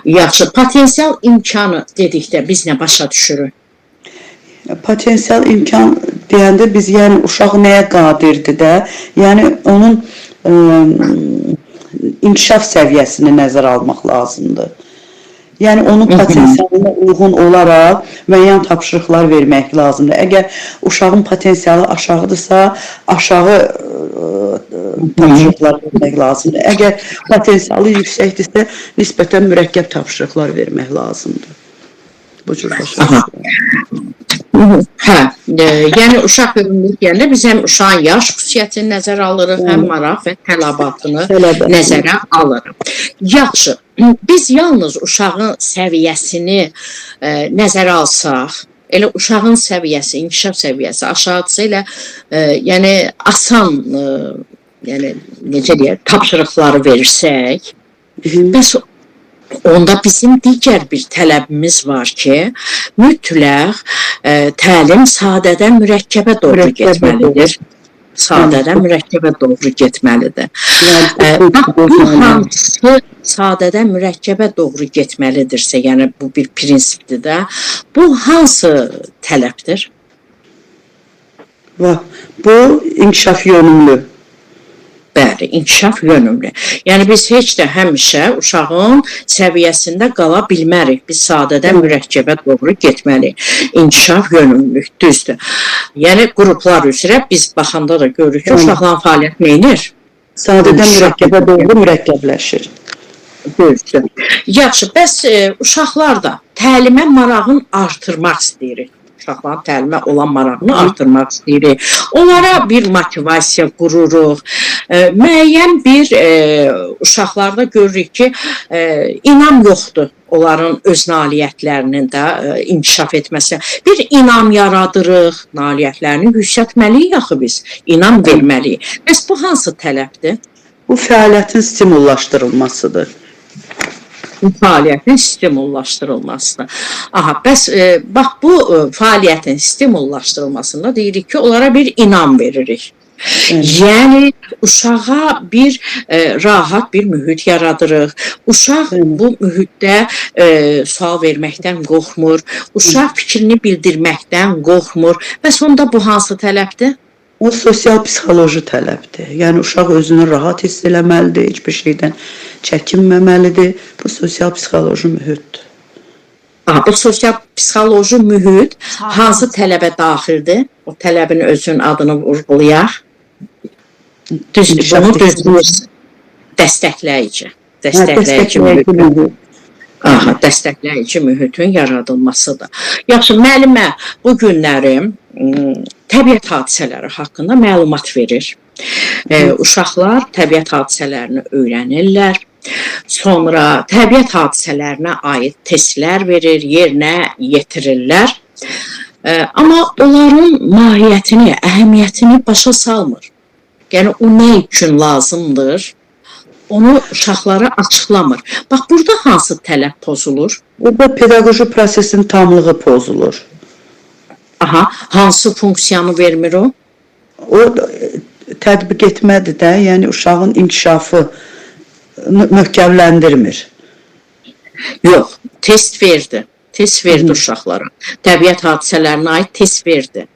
Yaxşı, potensial imkanı dedikdə biz nə başa düşürük? Potensial imkan deyəndə biz yəni uşaq nəyə qadirdir də, yəni onun inkişaf səviyyəsini nəzərə almaq lazımdır. Yəni onun potensialına uyğun olaraq müəyyən tapşırıqlar vermək lazımdır. Əgər uşağın potensialı aşağıdırsa, aşağı tapşırıqlar vermək lazımdır. Əgər potensialı yüksəkdirsə, nisbətən mürəkkəb tapşırıqlar vermək lazımdır. Bu cür başa düşürəm. Hə, yəni uşaq yönümlülük deyəndə biz həm uşağın yaş xüsusiyyətini nəzərə alırıq, həm maraq və tələbatını nəzərə alırıq. Yaxşı, biz yalnız uşağın səviyyəsini nəzərə alsaq, elə uşağın səviyyəsi, inkişaf səviyyəsi aşağıdırsa elə yəni asan, yəni necə deyək, tapşırıqları verirsək, bəs onda bizim digər bir tələbimiz var ki, mütləq təlim sadədən mürəkkəbə doğru getməlidir. Sadədən mürəkkəbə doğru getməlidir. Bu hansı sadədən mürəkkəbə doğru getməlidirsə, yəni bu bir prinsipdir də, bu hansı tələbdir? Bu inkişaf yönümlü. Bəli, inkişaf yönümlü. Yəni biz heç də həmişə uşağın səviyyəsində qala bilmərik. Biz sadədən mürəkkəbə doğru getməliyik. İnkişaf yönümlülük, düzdür. Yəni qruplar üzrə biz baxanda da görürük ki, uşaqların fəaliyyət neyinir? Sadədən mürəkkəbə doğru mürəkkəbləşir. Düzdür. Yaxşı, bəs uşaqlar da təlimə marağını artırmaq istəyirik. Uşaqların təlimə olan marağını artırmaq istəyirik. Onlara bir motivasiya qururuq. Müəyyən bir uşaqlarda görürük ki, inam yoxdur onların öz nailiyyətlərinin də inkişaf etməsi. Bir inam yaradırıq, nailiyyətlərini yüksəltməliyik axı biz, inam verməliyik. Bəs bu hansı tələbdir? Bu fəaliyyətin stimullaşdırılmasıdır. Fəaliyyətin stimullaşdırılmasıdır. Aha, bəs bax bu fəaliyyətin stimullaşdırılmasında deyirik ki, onlara bir inam veririk. Yəni uşağa bir rahat bir mühit yaradırıq. Uşaq bu mühitdə sual verməkdən qorxmur, uşaq fikrini bildirməkdən qorxmur. Və sonda bu hansı tələbdir? O sosial psixoloji tələbdir. Yəni uşaq özünü rahat hiss eləməlidir, heç bir şeydən çəkinməməlidir. Bu sosial psixoloji mühitdir. O sosial psixoloji mühit hansı tələbə daxildir? O tələbin özünün adını vurğulayaq. Düzdür, bunu düzdür. Dəstəkləyici. Dəstəkləyici mühit. Aha, dəstəkləyici mühitin yaradılmasıdır. Yaxşı, müəllimə bu günlərim təbiət hadisələri haqqında məlumat verir. Uşaqlar təbiət hadisələrini öyrənirlər. Sonra təbiət hadisələrinə aid testlər verir, yerinə yetirirlər. Amma onların mahiyyətini, əhəmiyyətini başa salmır. Yəni, o nə üçün lazımdır? Onu uşaqlara açıqlamır. Bax, burada hansı tələb pozulur? Burada pedaqoji prosesin tamlığı pozulur. Aha, hansı funksiyanı vermir o? O tətbiq etmədir də, yəni uşağın inkişafı möhkəmləndirmir. Yox, test verdi. Test verdi uşaqlara. Təbiət hadisələrinə aid test verdi.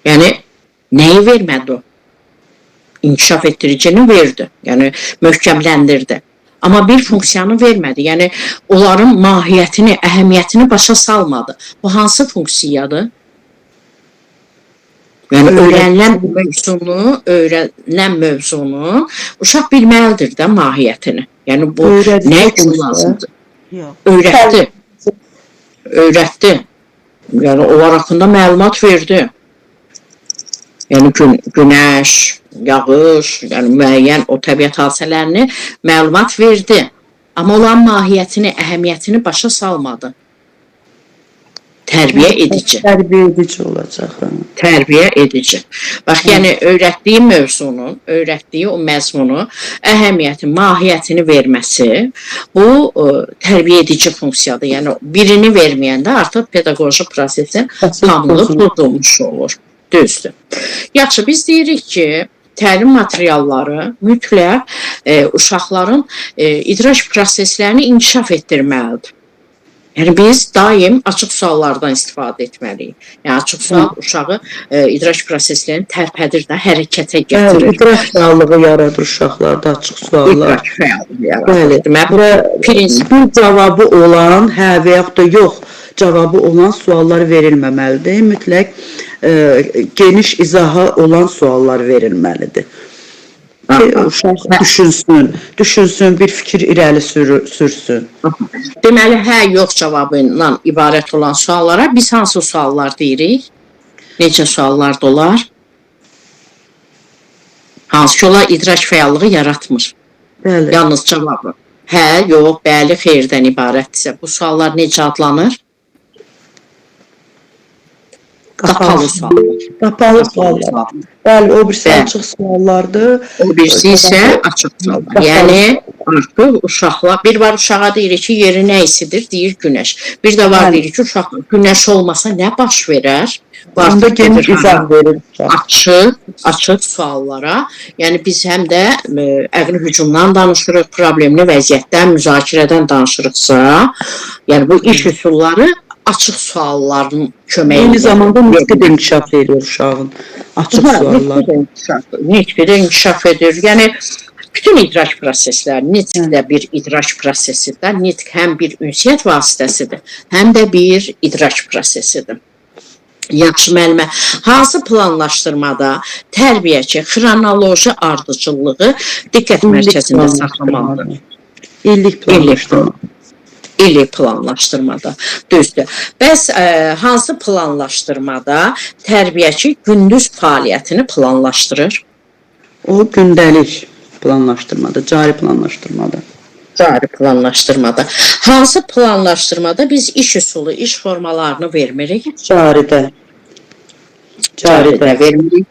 Yəni, nəyi vermədi o? İnkişaf etdiricini verdi. Yəni, möhkəmləndirdi. Amma bir funksiyanı vermədi. Yəni, onların mahiyyətini, əhəmiyyətini başa salmadı. Bu hansı funksiyadır? Yəni, öyrənilən mövzunu uşaq bilməlidir də mahiyyətini. Yəni, bu nə üçün lazımdır? Öyrətdi. Öyrətdi. Yəni, onlar haqqında məlumat verdi. Yəni, günəş, yağış, yəni müəyyən o təbiət hadisələrini məlumat verdi. Amma olan mahiyyətini, əhəmiyyətini başa salmadı. Tərbiyə edici. Tərbiyə edici olacaq. Tərbiyə edici. Bax, yəni öyrətdiyi mövzunun, öyrətdiyi o məzmunu, əhəmiyyəti, mahiyyətini verməsi bu tərbiyə edici funksiyadır. Yəni birini verməyəndə artıq pedaqoji prosesin tamlığı pozulmuş olur. Düzdür. Yaxşı, biz deyirik ki, təlim materialları mütləq uşaqların idraç proseslərini inkişaf etdirməlidir. Yəni, biz daim açıq suallardan istifadə etməliyik. Yəni, açıq sual uşağı idraç proseslərini tərpədir də, hərəkətə gətirir. İdraç fəallığı yaradır uşaqlarda, açıq suallar. İdraç fəallığı yaradır. Bir cavabı olan, hə və yaxud da yox cavabı olan suallar verilməməlidir. Mütləq geniş izahı olan suallar verilməlidir. Uşaq düşünsün, bir fikir irəli sürsün. Deməli, hə, yox cavabı ilə ibarət olan suallara biz hansı suallar deyirik? Necə suallar da olar? Hansı ki, onlar idraç fəallığı yaratmır. Yalnız cavabı. Hə, yox, bəli, xeyirdən ibarətdirsə. Bu suallar necə adlanır? Qapalı suallar. Qapalı suallar. Bəli, o birisi açıq suallardır. O birisi isə açıq suallar. Yəni, artıq uşaqlar, bir var uşağa deyirik ki, yeri nə isidir, deyir günəş. Bir də var deyirik ki, uşaq günəş olmasa nə baş verər? Onda geniş izah verir. Açıq suallara. Yəni, biz həm də əqli hücumdan danışırıq, problemli vəziyyətdən, müzakirədən danışırıqsa, yəni bu iş üsulları açıq sualların köməyi. Eyni zamanda nitqi də inkişaf edir uşağın açıq suallar. Nitqi də inkişaf edir. Yəni, bütün idraç prosesləri, nitq də bir idraç prosesidir. Nitq həm bir ünsiyyət vasitəsidir, həm də bir idraç prosesidir. Yaxşı müəllimə, hansı planlaşdırmada tərbiyəçi xronoloji ardıcıllığı diqqət mərkəzində saxlamalıdır? İllik planlaşdırma. İllik planlaşdırmada. Düzdür. Bəs hansı planlaşdırmada tərbiyəçi gündüz fəaliyyətini planlaşdırır? O gündəlik planlaşdırmada, cari planlaşdırmada. Cari planlaşdırmada. Hansı planlaşdırmada biz iş üsulu, iş formalarını vermirik? Caridə. Caridə vermirik.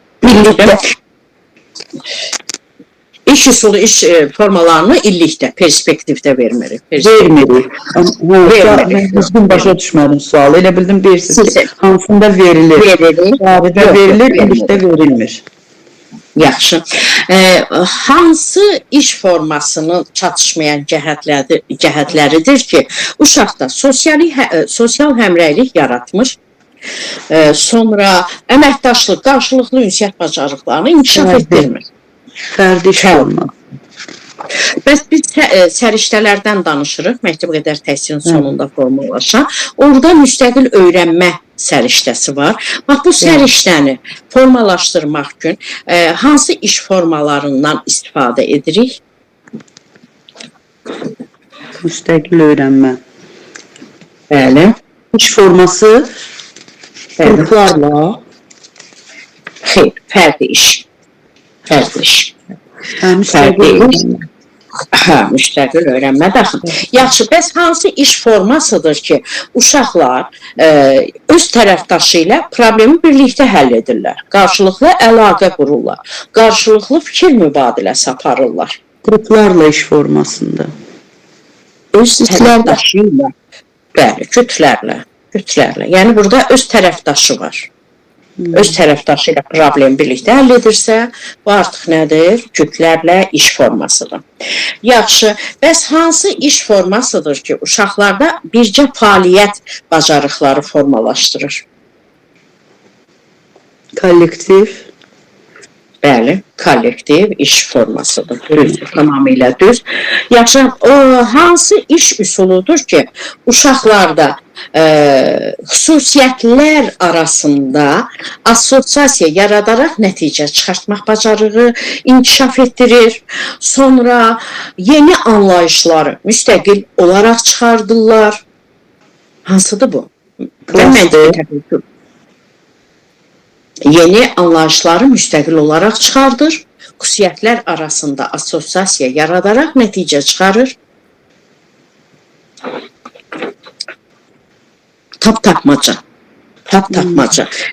İş üsulu, iş formalarını illikdə, perspektivdə vermirik. Vermirik. Vermirik. Mən düzgün başa düşmədim sualı. Elə bildim bilirsiniz ki, Siz- hansında verilir. Veririk. Cavabda Yox, verilir, yox, illikdə verilmir. Yaxşı. Hansı iş formasının çatışmayan cəhətləridir ki, uşaqda sosial həmrəylik yaratmış, sonra əməkdaşlıq, qarşılıqlı ünsiyyət bacarıqlarını inkişaf Fərdi. etdirmir. Fərdi iş forması. Bəs biz səriştələrdən danışırıq, məktəb qədər təhsilin sonunda formalaşan. Orada müstəqil öyrənmə səriştəsi var. Bax, bu səriştəni formalaşdırmaq üçün hansı iş formalarından istifadə edirik? Müstəqil öyrənmə. Bəli. İş forması qruplarla. Xeyr, fərdi iş. Fərdi iş. Müstəqil Hə, müstəqil öyrənmə daxil. Yaxşı, bəs hansı iş formasıdır ki, uşaqlar öz tərəfdaşı ilə problemi birlikdə həll edirlər, qarşılıqlı əlaqə qururlar, qarşılıqlı fikir mübadiləsi aparırlar. qruplarla iş formasında. Öz tərəfdaşı ilə, bəli, kütlərlə. Yəni, burada öz tərəfdaşı var. Öz tərəfdaşı ilə problemi birlikdə həll edirsə, bu artıq nədir? Kütlərlə iş formasıdır. Yaxşı, bəs hansı iş formasıdır ki, uşaqlarda bircə fəaliyyət bacarıqları formalaşdırır? Kollektiv. Bəli, kollektiv iş formasıdır. Düz, tamamilə düz. Yaxşı, hansı iş üsuludur ki, uşaqlarda xüsusiyyətlər arasında assosiasiya yaradaraq nəticə çıxartmaq bacarığı inkişaf etdirir. Sonra yeni anlayışları müstəqil olaraq çıxardırlar. Hansıdır bu? Yeni anlayışları müstəqil olaraq çıxardır. Xüsusiyyətlər arasında assosiasiya yaradaraq nəticə çıxarır. Tapmaca.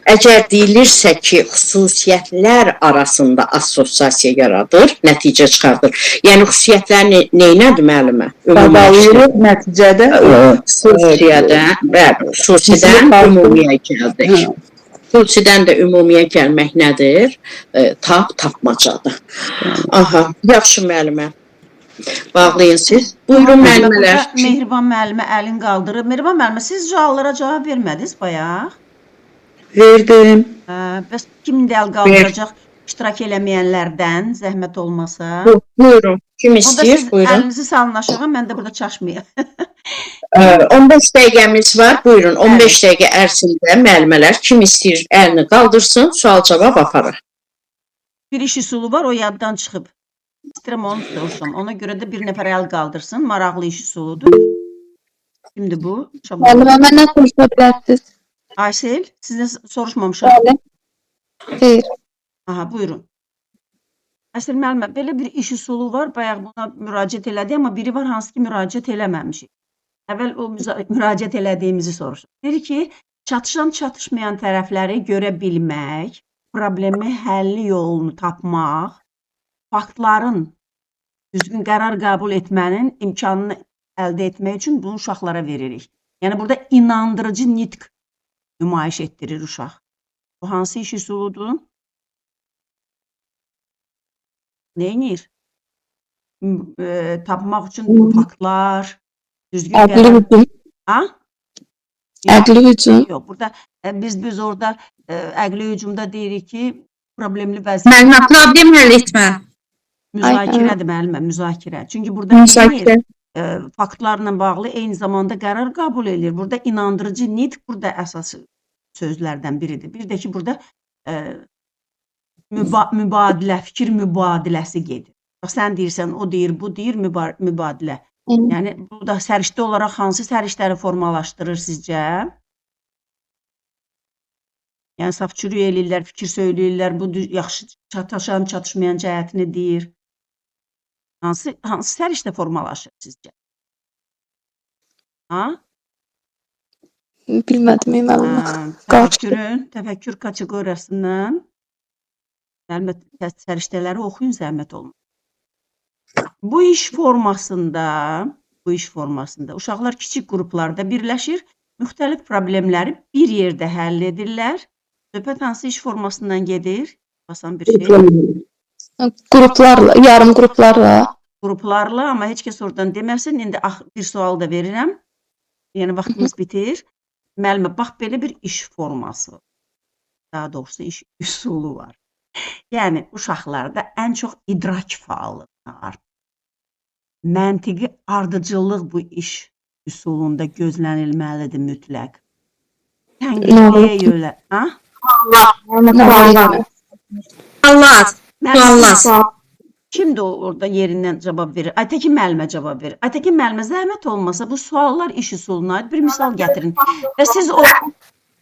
Əgər deyilirsə ki, xüsusiyyətlər arasında assosiasiya yaradır, nəticə çıxardır. Yəni, xüsusiyyətlər neynədir müəllimə? Sadalayırıq nəticədə. Xüsusidən ümumiyə gəldik. Xüsusidən də ümumiyə gəlmək nədir? Tapmacadır. Aha, yaxşı müəllimə. Bağlayın siz. Buyurun müəllimələr. Mehriban müəllimə əlin qaldırıb. Mehriban müəllimə, siz suallara cavab vermədiniz bayaq. Verdim. Bəs kim əl qaldıracaq iştirak eləməyənlərdən, zəhmət olmasa? Buyurun. Kim Onda istəyir? siz Buyurun. əlinizi salın aşağı, mən də burada çaşmayayım. 15 dəqiqəmiz var. Buyurun. 15 dəqiqə ərzində müəllimələr kim istəyir əlini qaldırsın, sual-cavab aparır. Bir iş üsulu var, o yaddan çıxıb. İstəyirəm onu soruşam. Ona görə də bir nəfər əl qaldırsın. Maraqlı iş üsuludur. Kimdir bu? Müəllimə, məndən soruşa bilərsiniz. Aysel, sizdən soruşmamışam. Bəli. Xeyr. Aha, buyurun. Aysel müəllimə, belə bir iş üsulu var. Bayaq buna müraciət elədik, amma biri var hansı ki müraciət eləməmişik. Əvvəl o müraciət elədiyimizi soruşaq. Deyir ki, çatışan-çatışmayan tərəfləri görə bilmək, problemi həlli yolunu tapmaq, faktların düzgün qərar qəbul etmənin imkanını əldə etmək üçün bunu uşaqlara veririk. Yəni, burada inandırıcı nitq nümayiş etdirir uşaq. Bu hansı iş üsuludur? Neynir? Tapmaq üçün faktlar, düzgün Əqli hücum. Ha? Əqli hücum. Yox, burada biz orada əqli hücumda deyirik ki, problemli vəziyyət. Müəllimə, problem həll etmə. Müzakirədir müəllimə, müzakirə. Çünki burada faktlarla bağlı eyni zamanda qərar qəbul edir. Burada inandırıcı nitq burada əsas sözlərdən biridir. Bir də ki, burada mübadilə, fikir mübadiləsi gedir. Sən deyirsən, o deyir, bu deyir, mübadilə. Yəni, bu da səriştə olaraq hansı səriştələri formalaşdırır sizcə? Yəni, saf çürük eləyirlər, fikir söyləyirlər, bu yaxşı çatışan, çatışmayan cəhətini deyir. Hansı səriştə formalaşır sizcə? Ha? Bilmədim, müəllimə. Təfəkkür kateqoriyasından səriştələri oxuyun, zəhmət olun. Bu iş formasında uşaqlar kiçik qruplarda birləşir, müxtəlif problemləri bir yerdə həll edirlər. Söhbət hansı iş formasından gedir? Basan bir şey. Gruplarla, yarım gruplarla. Qruplarla, amma heç kəs oradan deməsin. İndi bir sual da verirəm. Yəni vaxtımız bitir. Müəllimə, bax belə bir iş forması. Daha doğrusu iş üsulu var. Yəni uşaqlarda ən çox idrak faallığına artır. Məntiqi ardıcıllıq bu iş üsulunda gözlənilməlidir mütləq. Tənqidliyə yönə, ha? Allah. Kimdir orada yerindən cavab verir? Aytəkin müəllimə cavab verir. Aytəkin müəllimə zəhmət olmasa bu suallar iş üsuluna aid bir misal gətirin. Və siz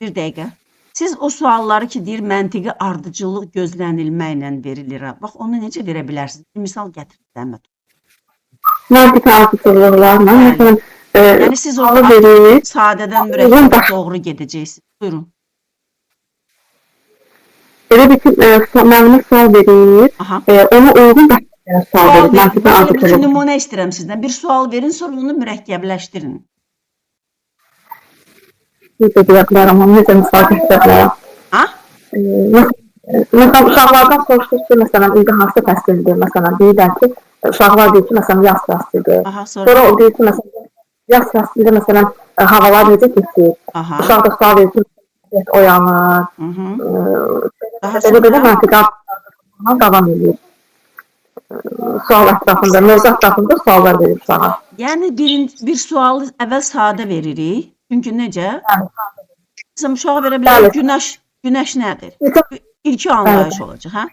bir dəqiqə. Siz o sualları ki deyir məntiqi ardıcıllıq gözlənilməklə verilir. Bax onu necə verə bilərsiniz? Bir misal gətirin zəhmət. Məntiqi ardıcıllıqlarla, məsələn, Yəni siz orada sadədən mürəkkəbə doğru gedəcəksiniz. Buyurun. Elə bir ki, müəllimə sual verir, ona uyğun başlayın sual verir. Məntiqi Bir ardıcıllıq. nümunə istəyirəm sizdən. Bir sual verin, sonra onu mürəkkəbləşdirin. Necə deyə bilərəm, onu necə misal göstərəm? Ha? Məsələn, uşaqlardan soruşdur ki, məsələn, indi hansı fəsildir? Məsələn, deyirlər ki, uşaqlar deyir ki, məsələn, yaz fəslidir. Aha, Sonra o deyir ki, məsələn, yaz fəslində, məsələn, havalar necə keçir? Uşaq da sual verir ki, oyanır. Belə məntiqi ardıcıllığına davam edir. Sual ətrafında, mövzu ətrafında suallar verir uşağa. Yəni bir sualı əvvəl sadə veririk. Çünki necə? Bizim uşağa verə bilərik, günəş nədir? İlki anlayış olacaq, hə?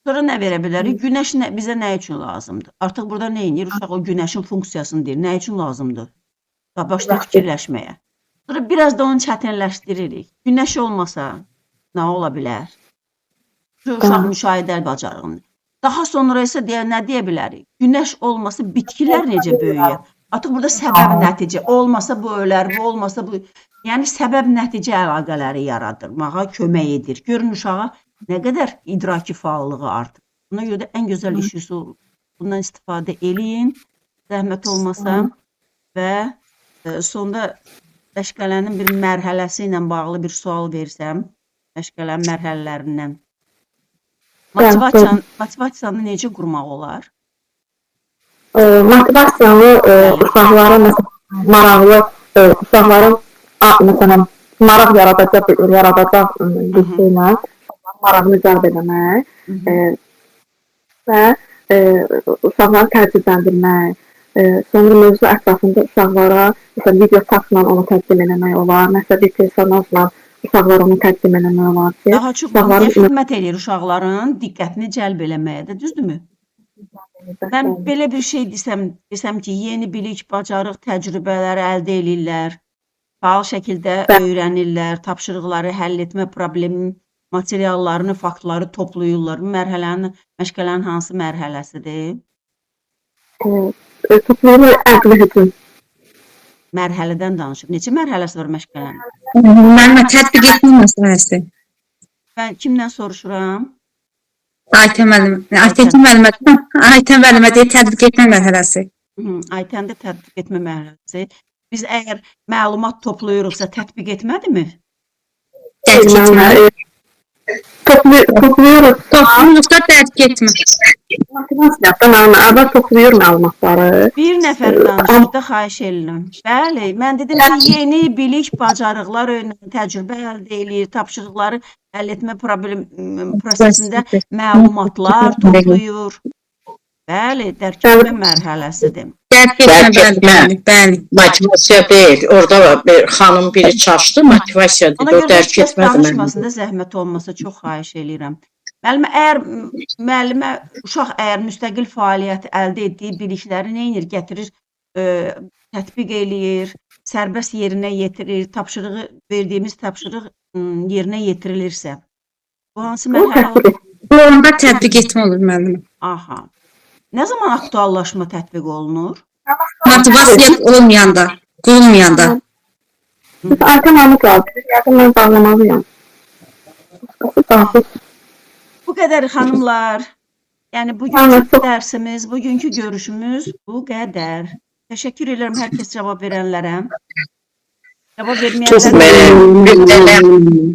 Sonra nə verə bilərik? Günəş bizə nə üçün lazımdır? Artıq burada nə edir? Uşaq o günəşin funksiyasını deyir. Nə üçün lazımdır? Başlayır fikirləşməyə. Sonra biraz da onu çətinləşdiririk. Günəş olmasa nə ola bilər? Uşaq müşahidə bacarığını. Daha sonra isə nə deyə bilərik? Günəş olmasa bitkilər necə böyüyər? Artıq burada səbəb nəticə. Olmasa bu ölər, bu olmasa bu. Yəni səbəb nəticə əlaqələri yaradırmağa kömək edir. Görün uşağa nə qədər idraki faallığı artır. Buna görə də ən gözəl iş üsulu. Bundan istifadə eləyin. Zəhmət olmasa və sonda məşğələnin bir mərhələsi ilə bağlı bir sual versəm, məşğələnin mərhələlərindən. Motivasiyanı necə qurmaq olar? Motivasiyanı uşaqlara maraqlı, uşaqların məsələn, maraq yaradacaq bir şeylə maraqlı cəlb eləmək və uşaqları təcrübələndirmək, sonra mövzu ətrafında uşaqlara məsələn, video çatla onu təqdim eləmək olar, nəsə bir personajla uşaqlar onu təqdim eləmək olar ki, daha çox xidmət edir uşaqların diqqətini cəlb eləməyə də, düzdürmü? Mən belə bir şey desəm ki, yeni bilik, bacarıq, təcrübələri əldə edirlər, faal şəkildə öyrənirlər, tapşırıqları həll etmə problemi, materiallarını, faktları toplayırlar. Bu məşğələnin hansı mərhələsidir? Toplayırlar əqli hücum. Mərhələdən danışır. Neçə mərhələsi var məşğələnin? Müəllimə, tətbiq etmə məsələsi. Mən kimdən soruşuram? Aytən müəllimə deyir, tətbiq etmə mərhələsi. Aytəndə tətbiq etmə mərhələsi. Biz əgər məlumat toplayırıqsa, tətbiq etmədimi? Toplayırıq. Topluluqda tətbiq etmə. Motivasiyada müəllimə əvvəl toplayır məlumatları. Bir nəfər danışıqda xahiş edirəm. Bəli, mən dedim ki, yeni bilik, bacarıqlar öyrənir, təcrübə əldə edir, tapşırıqları həll etmə prosesində məlumatlar toplayır. Bəli, dərk etmə mərhələsidir. Dərk etmə, motivasiya deyil. Orada xanım biri çaşdı, motivasiya deyil. O dərk etmədi. Danışmasında zəhmət olmasa çox xahiş edirəm. Müəllimə, uşaq əgər müstəqil fəaliyyət əldə etdiyi bilikləri nə edir? Gətirir, tətbiq eləyir, sərbəst yerinə yetirir, verdiyimiz tapşırıq yerinə yetirilirsə. Bu hansı mərhələ olur? Bu onda tətbiq etmə olur müəllimə. Aha. Nə zaman aktuallaşma tətbiq olunur? Motivasiya olmayanda, qurulmayanda. Aytən müəllimə qaldı. Yəqin mən bağlamalıyam. Bu qədər xanımlar. Yəni bugünkü dərsimiz, bugünkü görüşümüz bu qədər. Təşəkkür edirəm hər kəs cavab verənlərə. Cavab Çox verməyənlərə mənim.